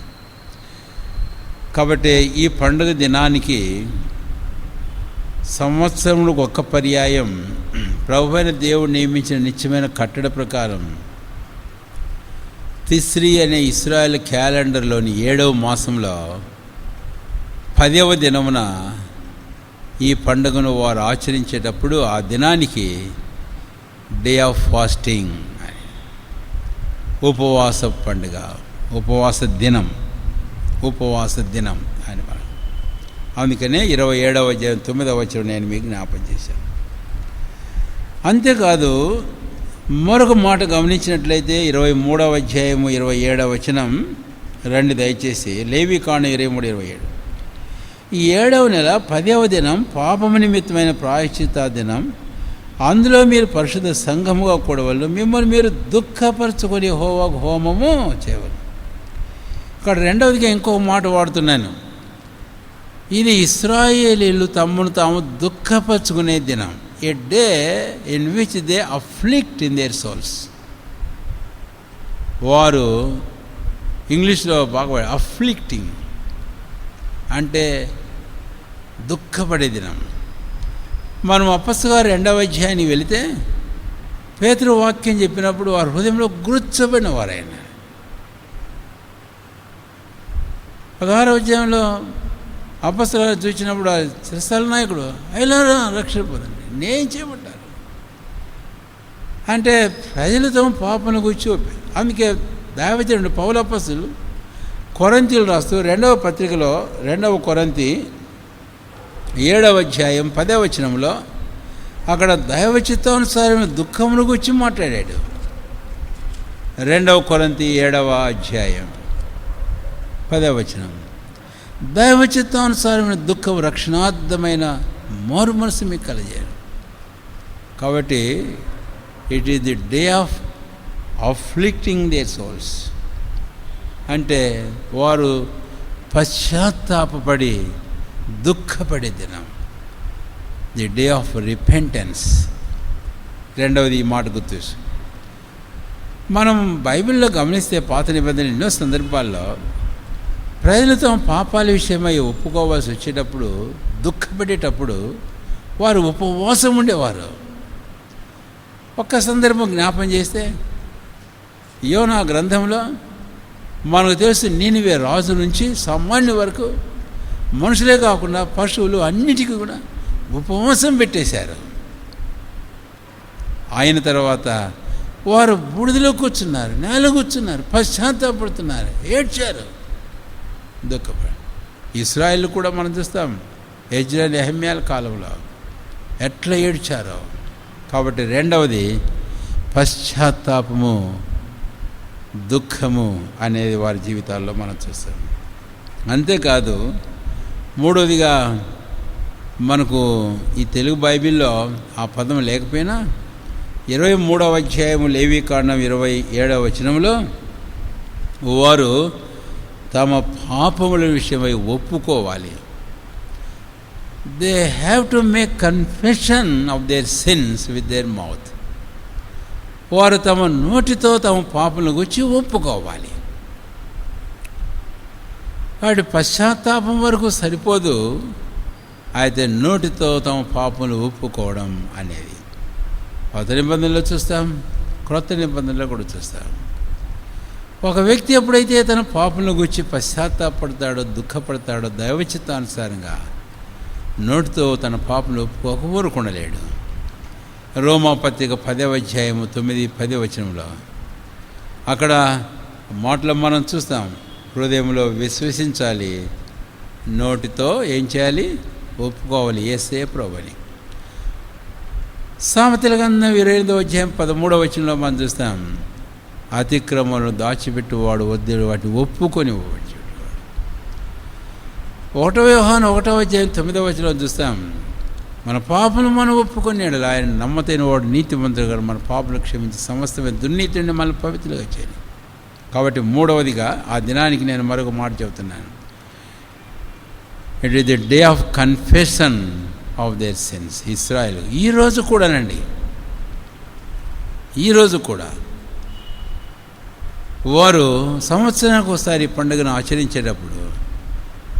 కాబట్టి ఈ పండుగ దినానికి సంవత్సరంలో ఒక్క పర్యాయం ప్రభువైన దేవుడు నియమించిన నిత్యమైన కట్టడ ప్రకారం తిస్రీ అనే ఇశ్రాయేల్ క్యాలెండర్లోని 7వ మాసంలో 10వ దినమున ఈ పండుగను వారు ఆచరించేటప్పుడు ఆ దినానికి డే ఆఫ్ ఫాస్టింగ్ అని, ఉపవాస పండుగ, ఉపవాస దినం అని మనం. అందుకనే 27వ అధ్యాయం 9వ వచనం నేను మీకు జ్ఞాపం చేశాను. అంతేకాదు, మరొక మాట గమనించినట్లయితే 23వ అధ్యాయము 27వ వచనం రండి దయచేసి. లేవికాండం 23:27. ఈ 7వ నెల 10వ దినం పాపము నిమిత్తమైన ప్రాయశ్చిత్త దినం. అందులో మీరు పరిశుద్ధ సంఘముగా కూడవలెను, మిమ్మల్ని మీరు దుఃఖపరచుకొని యెహోవాకు హోమము చేయవలెను. ఇక్కడ రెండవదిగా ఇంకొక మాట వాడుతున్నాను. ఇది ఇశ్రాయేలీలు తమను తాము దుఃఖపరచుకునే దినం. A day in which they afflict in their souls. వారు ఇంగ్లీష్లో బాగా అఫ్లిక్టింగ్ అంటే దుఃఖపడే దినం. మనం అపొస్తలుల 2వ అధ్యాయానికి వెళితే పేతురు వాక్యం చెప్పినప్పుడు వారి హృదయంలో గుర్చబడిన వారైనా. 16వ అధ్యాయంలో అపొస్తలులు చూసినప్పుడు ఆ శ్రీస్థల నాయకుడు అయినా రక్షణ పొందండి, నేను చేయమంటారు అంటే ప్రజలతో పాపను గురించి. అందుకే దైవజనుడు పౌలు అపొస్తలుడు కొరింథీయులు రాస్తూ 2వ పత్రికలో 2వ కొరింథీ 7వ అధ్యాయం 10వ వచనంలో అక్కడ దైవ చిత్తానుసారమైన దుఃఖమును గురించి మాట్లాడాడు. 2వ కొరింథీ 7వ అధ్యాయం 10వ వచనం, దైవ చిత్తానుసారమైన దుఃఖం రక్షణార్థమైన మారు మనసు మీకు కలజేయడు. కాబట్టి it is the day of afflicting their souls, అంటే వారు పశ్చాత్తాపడి దుఃఖపడే దినం, ది డే ఆఫ్ రిపెంటెన్స్. రెండవది ఈ మాట గుర్తు. మనం బైబిల్లో గమనిస్తే పాత నిబంధనలు ఎన్నో సందర్భాల్లో ప్రజలు తమ పాపాల విషయమై ఒప్పుకోవాల్సి వచ్చేటప్పుడు, దుఃఖపడేటప్పుడు వారు ఉపవాసం ఉండేవారు. ఒక్క సందర్భం జ్ఞాపం చేస్తే, యోనా గ్రంథంలో మనకు తెలుసు, నీనివే రాజు నుంచి సామాన్య వరకు మనుషులే కాకుండా పశువులు అన్నిటికీ కూడా ఉపవాసం పెట్టేశారు. అయిన తర్వాత వారు బూడిదలో కూర్చున్నారు, నేల కూర్చున్నారు, పశ్చాత్తాపడుతున్నారు, ఏడ్చారు, దుఃఖపడి. ఇశ్రాయేలు కూడా మనం చూస్తాం ఎజ్రా నెహెమ్యాల కాలంలో ఎట్లా ఏడ్చారో. కాబట్టి రెండవది పశ్చాత్తాపము, దుఃఖము అనేది వారి జీవితాల్లో మనం చూస్తాం. అంతేకాదు, మూడవదిగా మనకు ఈ తెలుగు బైబిల్లో ఆ పదం లేకపోయినా 23వ అధ్యాయము లేవికాండం 27వ వచనంలో వారు తమ పాపముల విషయమై ఒప్పుకోవాలి. They have to make confession of their since with their mouth. వారు తమ నోటితో తమ పాపముల గురించి ఒప్పుకోవాలి. వాటి పశ్చాత్తాపం వరకు సరిపోదు, అయితే నోటితో తమ పాపములు ఒప్పుకోవడం అనేది. పాత నిబంధనలో చూస్తాం, క్రొత్త నిబంధనలో కూడా చూస్తాం. ఒక వ్యక్తి ఎప్పుడైతే తన పాపలను గురించి పశ్చాత్తాపడతాడో, దుఃఖపడతాడో, దైవచిత్తానుసారంగా నోటితో తన పాపను ఒప్పుకోక ఊరుకుండలేడు. రోమాపత్రిక 10వ అధ్యాయము 9-10 వచనంలో అక్కడ మాటలు మనం చూస్తాం. హృదయంలో విశ్వసించాలి, నోటితో ఏం చేయాలి? ఒప్పుకోవాలి యేసే ప్రభువని. సామెతల గ్రంథం 28వ అధ్యాయం 13వ వచనంలో మనం చూస్తాం, అతిక్రమను దాచిపెట్టువాడు వద్దుడు వాటిని ఒప్పుకొని వచ్చేవాడు. 1 యోహాను 1వ అధ్యాయం 9వ వచనంలో చూస్తాం, మన పాపను మనం ఒప్పుకొన్నాడు, ఆయన నమ్మతైన వాడు నీతిమంతుడు గారు మన పాపను క్షమించి సమస్తమైన దుర్నీతి నుండి మనల్ని పవిత్రులుగా చేయాలి. కాబట్టి మూడవదిగా ఆ దినానికి నేను మరొక మాట చెబుతున్నాను. It is the day of confession of their since. Israel ఈరోజు కూడానండి, ఈరోజు కూడా వారు సంవత్సరానికి ఒకసారి పండుగను ఆచరించేటప్పుడు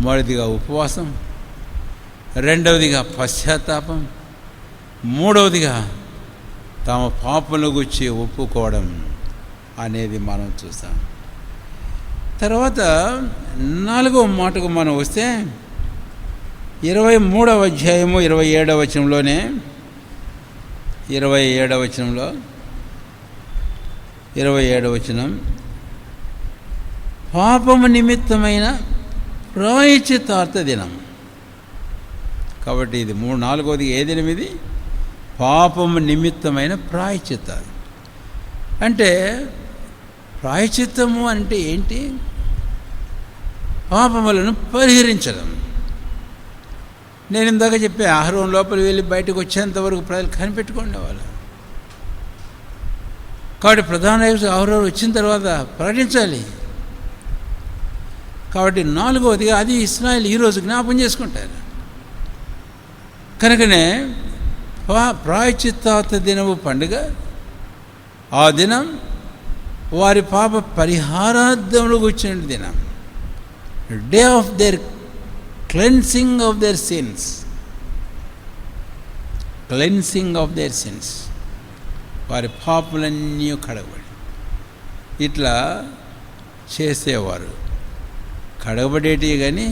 మొదటిదిగా ఉపవాసం, రెండవదిగా పశ్చాత్తాపం, మూడవదిగా తమ పాపను గురించి ఒప్పుకోవడం అనేది మనం చూస్తాం. తర్వాత 4వ మాటకు మనం వస్తే 23వ అధ్యాయము 27వ వచనంలోనే 27వ వచనంలో 27వ వచనం, పాపము నిమిత్తమైన ప్రాయశ్చిత్తార్థ దినం. కాబట్టి ఇది 4వది ఏ దినం? ఇది పాపము నిమిత్తమైన ప్రాయశ్చిత్తాలు. అంటే ప్రాయశ్చిత్తము అంటే ఏంటి? పాపములను పరిహరించడం. నేను ఇందాక చెప్పే ఆహారం లోపల వెళ్ళి బయటకు వచ్చేంత వరకు ప్రజలు కనిపెట్టుకోండి వాళ్ళు. కాబట్టి ప్రధాన ఆహారం వచ్చిన తర్వాత ప్రకటించాలి. కాబట్టి 4వదిగా అది ఇశ్రాయేలు ఈరోజు జ్ఞాపం చేసుకుంటారు. కనుకనే ప్రాయశ్చిత్తార్థ దినము పండుగ, ఆ దినం వారి పాప పరిహారార్థములకు వచ్చిన దినం, day of their cleansing of their since, cleansing of their sins, వారి పాపలన్నీ కడగబడి ఇట్లా చేసేవారు. కడగబడేటివి కానీ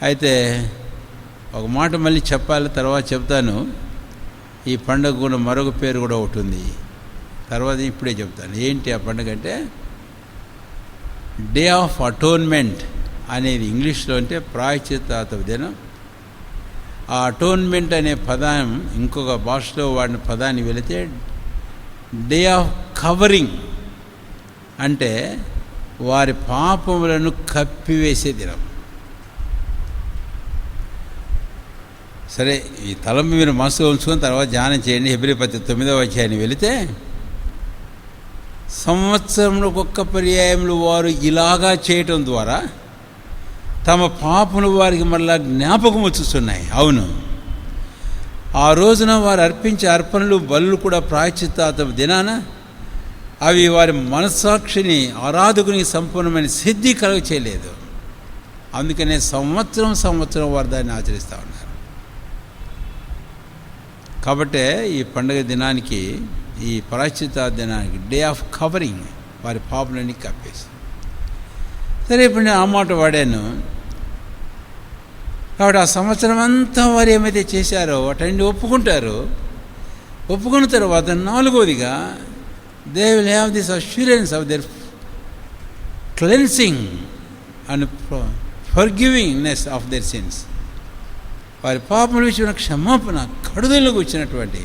అయితే ఒక మాట మళ్ళీ చెప్పాలి, తర్వాత చెప్తాను. ఈ పండుగ కూడా మరొక పేరు కూడా ఒకటి ఉంది, తర్వాత ఇప్పుడే చెప్తాను. ఏంటి ఆ పండుగ అంటే డే ఆఫ్ అటోన్మెంట్ అనేది ఇంగ్లీష్లో అంటే ప్రాయశ్చిత్తార్థ దినం. ఆ అటోన్మెంట్ అనే పదం ఇంకొక భాషలో వాడిన పదాన్ని వెళితే డే ఆఫ్ కవరింగ్, అంటే వారి పాపములను కప్పివేసే దినం. సరే, ఈ తలంపు మీరు మనసులో ఉంచుకొని తర్వాత ధ్యానం చేయండి. హెబ్రీ పత్రిక 9వ అధ్యాయాన్ని వెళితే సంవత్సరంలో ఒక్క పర్యాయంలో వారు ఇలాగా చేయటం ద్వారా తమ పాపను వారికి మళ్ళా జ్ఞాపకం వచ్చుతున్నాయి. అవును, ఆ రోజున వారు అర్పించే అర్పణలు బలులు కూడా ప్రాయశ్చిత్తార్థ దినాన అవి వారి మనస్సాక్షిని ఆరాధకునికి సంపూర్ణమైన సిద్ధి కలుగ చేయలేదు. అందుకనే సంవత్సరం వారు దాన్ని ఆచరిస్తూ ఉన్నారు. కాబట్టే ఈ పండుగ దినానికి, ఈ ప్రాయశ్చిత్తార్థ దినానికి డే ఆఫ్ కవరింగ్, వారి పాపలన్నీ కప్పేసి. సరే, ఇప్పుడు నేను ఆ మాట వాడాను. కాబట్టి ఆ సంవత్సరం అంతా వారు ఏమైతే చేశారో వాటన్ని ఒప్పుకుంటారు. ఒప్పుకున్న తర్వాత 4వదిగా they will have this assurance of their cleansing and forgivingness of their sins. వారి పాపముల విషయమైన క్షమాపణ, కడుదలకు వచ్చినటువంటి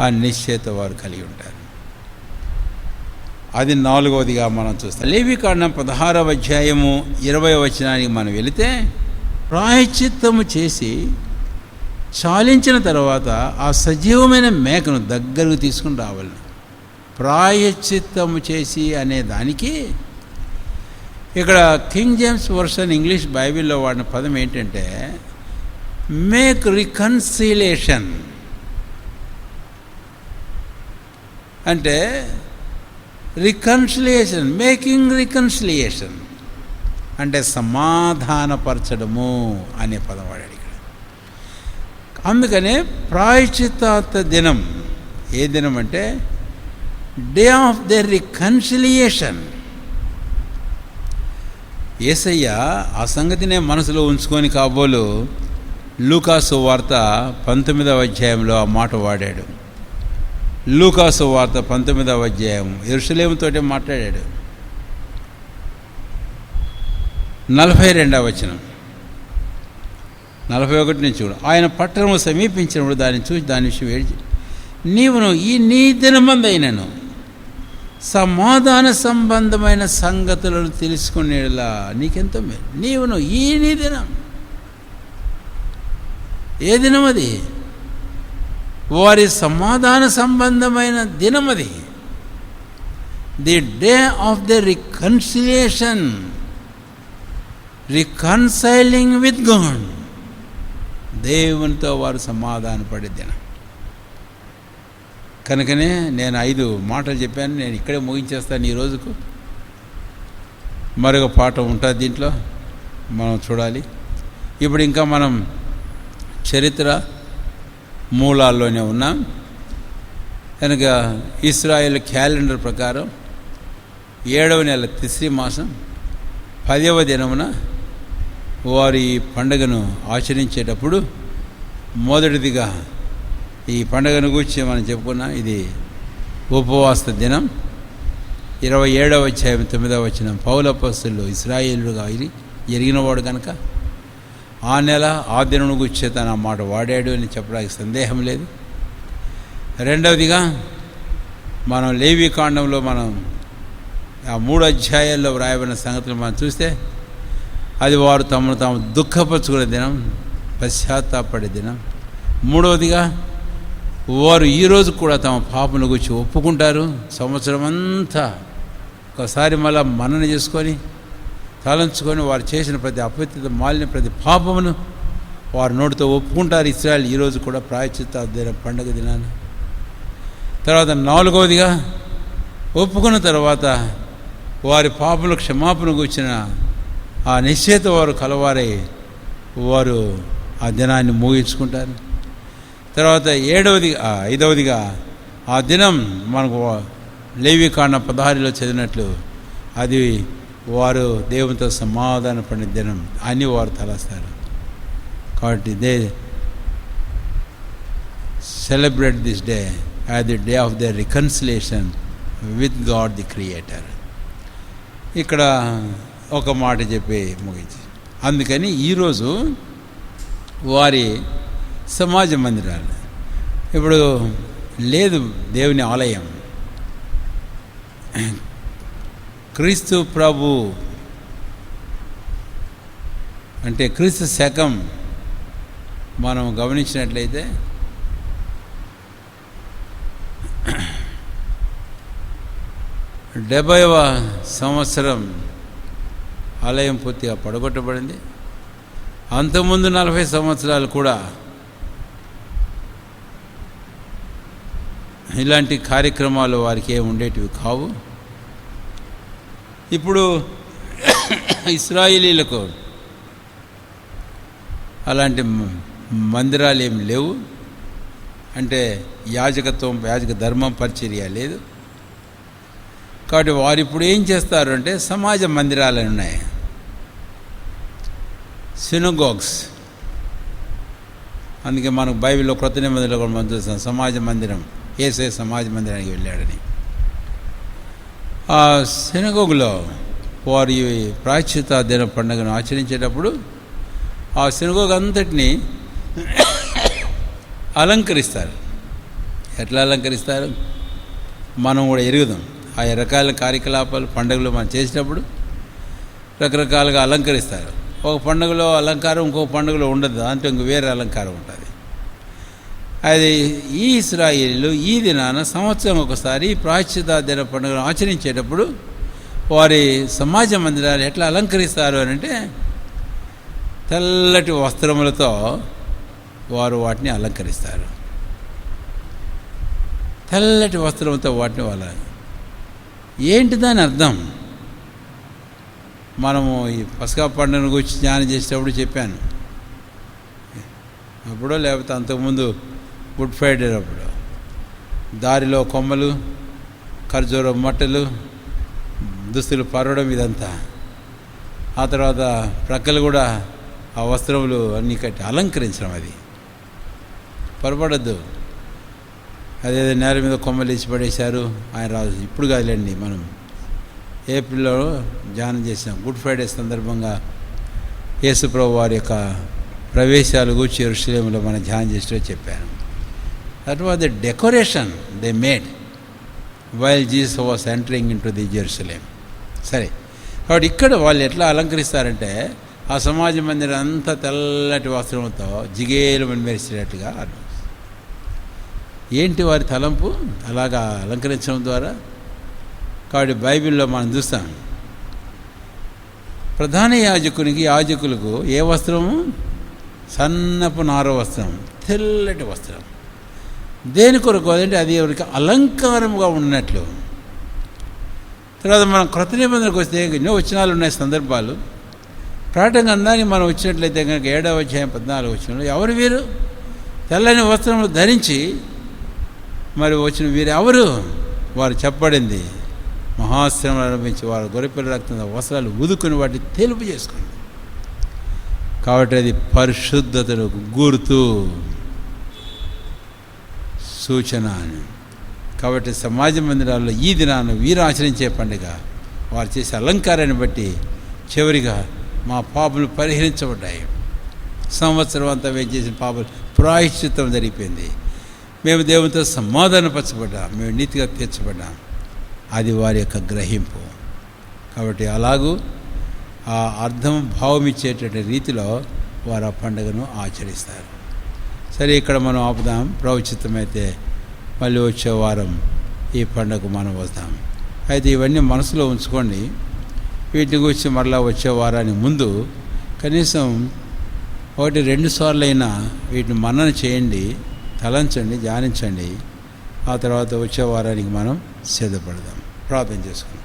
ఆ నిశ్చయత వారు కలిగి ఉంటారు. అది 4వదిగా మనం చూస్తాం. లేవీకాండం 16వ అధ్యాయము 20వ వచనానికి మనం వెళితే, ప్రాయశ్చిత్తము చేసి చాలించిన తర్వాత ఆ సజీవమైన మేకను దగ్గరకు తీసుకుని రావాలి. ప్రాయశ్చిత్తము చేసి అనే దానికి ఇక్కడ కింగ్ జేమ్స్ వర్షన్ ఇంగ్లీష్ బైబిల్లో వాడిన పదం ఏంటంటే మేక్ రికన్సిలేషన్. అంటే రికన్సిలియేషన్, మేకింగ్ రికన్సిలియేషన్ అంటే సమాధానపరచడము అనే పదం వాడాడు ఇక్కడ. అందుకనే ప్రాయశ్చిత్తార్థ దినం ఏ దినం అంటే డే ఆఫ్ ద రికన్సిలియేషన్. యేసయ్య ఆ సంగతినే మనసులో ఉంచుకొని కాబోలు లూకాసు వార్త 19వ అధ్యాయంలో ఆ మాట వాడాడు. లూకాసు వార్త 19వ అధ్యాయం యెరూషలేముతోటే మాట్లాడాడు. 42వ వచనం 41 నుంచి కూడా, ఆయన పట్టణము సమీపించినప్పుడు దాన్ని చూసి దాని విషయం ఏడ్చి, నీవును ఈ నీ దినమందైనను సమాధాన సంబంధమైన సంగతులను తెలుసుకునేలా నీకెంతో మేలు. నీవును ఈ నీ దినం, ఏ దినం అది? వారి సమాధాన సంబంధమైన దినం అది. The day of the reconciliation, reconciling with God. దేవునితో వారు సమాధాన పడే దినం. కనుకనే నేను 5 మాటలు చెప్పాను. నేను ఇక్కడే ముగించేస్తాను ఈ రోజుకు. మరొక పాఠం ఉంటుంది దీంట్లో, మనం చూడాలి. ఇప్పుడు ఇంకా మనం చరిత్ర మూలాల్లోనే ఉన్నాం. కనుక ఇశ్రాయేల్ క్యాలెండర్ ప్రకారం 7వ నెల తిస్రీ మాసం 10వ దినమున వారి పండుగను ఆచరించేటప్పుడు మొదటిదిగా ఈ పండుగను గురించి మనం చెప్పుకున్నాం. ఇది ఉపవాస దినం. 27వ అధ్యాయం 9వ వచనం, పౌలు అపోస్తలుడు ఇశ్రాయేలుగా ఎరిగినవాడు కనుక ఆ నెల ఆ దినం గురించి తన మాట వాడాడు అని చెప్పడానికి సందేహం లేదు. రెండవదిగా మనం లేవి కాండంలో మనం ఆ 3 అధ్యాయాల్లో వ్రాయబడిన సంగతులు మనం చూస్తే అది వారు తమను తాము దుఃఖపరుచుకునే దినం, పశ్చాత్తాపడే దినం. మూడవదిగా వారు ఈరోజు కూడా తమ పాపను గురించి ఒప్పుకుంటారు. సంవత్సరం అంతా ఒకసారి మళ్ళా మనన చేసుకొని తలంచుకొని వారు చేసిన ప్రతి అపవిత్రత, మాలిన ప్రతి పాపమును వారు నోటితో ఒప్పుకుంటారు. ఇశ్రాయేల్ ఈరోజు కూడా ప్రాయశ్చిత్త పండుగ దినాన. తర్వాత 4వదిగా ఒప్పుకున్న తర్వాత వారి పాపలు క్షమాపణ కూర్చిన ఆ నిశ్చయిత వారు కలవారై వారు ఆ దినాన్ని ముగించుకుంటారు. తర్వాత 5వదిగా ఆ దినం మనకు లేవి కాండం 16లో చదివినట్లు అది వారు దేవునితో సమాధాన పడిన దినం అని వారు తలస్తారు. కాబట్టి they celebrate this day as the day of the reconciliation with God the creator. ఇక్కడ ఒక మాట చెప్పి ముగించి, అందుకని ఈరోజు వారి సమాజ మందిరాలు ఇప్పుడు లేదు. దేవుని ఆలయం క్రీస్తు ప్రభు అంటే క్రీస్తు శకం మనం గమనించినట్లయితే 70వ సంవత్సరం ఆలయం పూర్తిగా పడగొట్టబడింది. అంతకుముందు 40 సంవత్సరాలు కూడా ఇలాంటి కార్యక్రమాలు వారికి ఏమి ఉండేటివి కావు. ఇప్పుడు ఇశ్రాయేలీలకు అలాంటి మందిరాలు ఏమి లేవు. అంటే యాజక ధర్మం పరిచర్య లేదు. కాబట్టి వారు ఇప్పుడు ఏం చేస్తారు అంటే సమాజ మందిరాలు ఉన్నాయి, సినగోగ్స్. అందుకే మనకు బైబిల్లో క్రొత్త నిబంధనలో కూడా మనం చూస్తాం సమాజ మందిరం, యేసే సమాజ మందిరానికి వెళ్ళాడని. ఆ సినగోగులో వారు ఈ ప్రాయశ్చిత్త దిన పండుగను ఆచరించేటప్పుడు ఆ సినగోగ్ అంతటినీ అలంకరిస్తారు. ఎట్లా అలంకరిస్తారు మనం కూడా ఎరుగుదాం. ఆయా రకాల కార్యకలాపాలు పండుగలు మనం చేసినప్పుడు రకరకాలుగా అలంకరిస్తారు. ఒక పండుగలో అలంకారం ఇంకొక పండుగలో ఉండదు, దాంట్లో ఇంక వేరే అలంకారం ఉంటుంది. అది ఈ ఇశ్రాయేలీలు ఈ దినాన సంవత్సరం ఒకసారి ప్రాయశ్చిత్త దిన పండుగను ఆచరించేటప్పుడు వారి సమాజ మందిరాలు ఎట్లా అలంకరిస్తారు అని అంటే తెల్లటి వస్త్రములతో వారు వాటిని అలంకరిస్తారు. తెల్లటి వస్త్రంతో వాటిని వాళ్ళ ఏంటి దాని అర్థం? మనము ఈ పస్కా పండుగను గురించి ధ్యానం చేసేటప్పుడు చెప్పాను. అప్పుడో లేకపోతే అంతకుముందు గుడ్ ఫ్రైడే అప్పుడు దారిలో కొమ్మలు, ఖర్జూర మట్టలు, దుస్తులు పరవడం ఇదంతా. ఆ తర్వాత ప్రక్కలు కూడా ఆ వస్త్రములు అన్నీ కట్టి అలంకరించడం. అది పొరపడద్దు. అదేదో నేల మీద కొమ్మలు ఇచ్చి పడేశారు ఆయన రాజు. ఇప్పుడు కాదులేండి, మనం ఏప్రిల్లో ధ్యానం చేసాం. గుడ్ ఫ్రైడే సందర్భంగా యేసుప్రభు వారి యొక్క ప్రవేశాలు గూర్చి యెరూషలేములో మనం ధ్యానం చేసినట్టు చెప్పాను. That was the decoration they made while Jesus was entering in to the Jerusalem. సరే, కాబట్టి ఇక్కడ వాళ్ళు ఎట్లా అలంకరిస్తారంటే ఆ సమాజ మందిరం అంతా తెల్లటి వస్త్రంతో జిగేలు మెరిసేటట్టుగా. ఏంటి వారి తలంపు? అలాగా అలంకరించడం ద్వారా. కాబట్టి బైబిల్లో మనం చూస్తాం, ప్రధాన యాజకులకు ఏ వస్త్రము? సన్నపు నార వస్త్రం, తెల్లటి వస్త్రం. దేని కొరకు? అదంటే అది ఎవరికి అలంకారముగా ఉన్నట్లు. తర్వాత మనం క్రొత్త నిబంధనకు వస్తే ఎన్నో వచనాలు ఉన్నాయి, సందర్భాలు. ప్రకటన గ్రంథాన్ని మనం వచ్చినట్లయితే కనుక 7వ అధ్యాయం 14వ వచనంలో ఎవరు వీరు? తెల్లని వస్త్రములు ధరించి మరి వచ్చిన వీరు ఎవరు? వారు చెప్పబడింది మహాశ్రమలు అనుభవించి వారు గొర్రెపిల్ల రక్తం వస్త్రాలు ఉదుకుని వాటిని తెలుపు చేసుకుంది. కాబట్టి అది పరిశుద్ధతకు గుర్తు, సూచన. కాబట్టి సమాజ మందిరాల్లో ఈ దినాన్ని వీరు ఆచరించే పండుగ, వారు చేసే అలంకారాన్ని బట్టి చివరిగా మా పాపలు పరిహరించబడ్డాయి. సంవత్సరం అంతా మేము చేసిన పాపలు ప్రాయశ్చిత్తం జరిగిపోయింది. మేము దేవునితో సమాధానపరచబడ్డాం, మేము నీతిగా తీర్చబడ్డాం. అది వారి యొక్క గ్రహింపు. కాబట్టి అలాగూ ఆ అర్థం భావం ఇచ్చేటటువంటి రీతిలో వారు ఆ పండుగను ఆచరిస్తారు. సరే, ఇక్కడ మనం ఆపుదాం. ప్రవచితమైతే మళ్ళీ వచ్చే వారం ఈ పండుగకు మనం వస్తాం. అయితే ఇవన్నీ మనసులో ఉంచుకోండి. వీటిని గురించి మరలా వచ్చే వారానికి ముందు కనీసం 1-2 సార్లైనా వీటిని మనన చేయండి, తలంచండి, ధ్యానించండి. ఆ తర్వాత వచ్చే వారానికి మనం సిద్ధపడదాం. ప్రార్థన చేసుకుందాం.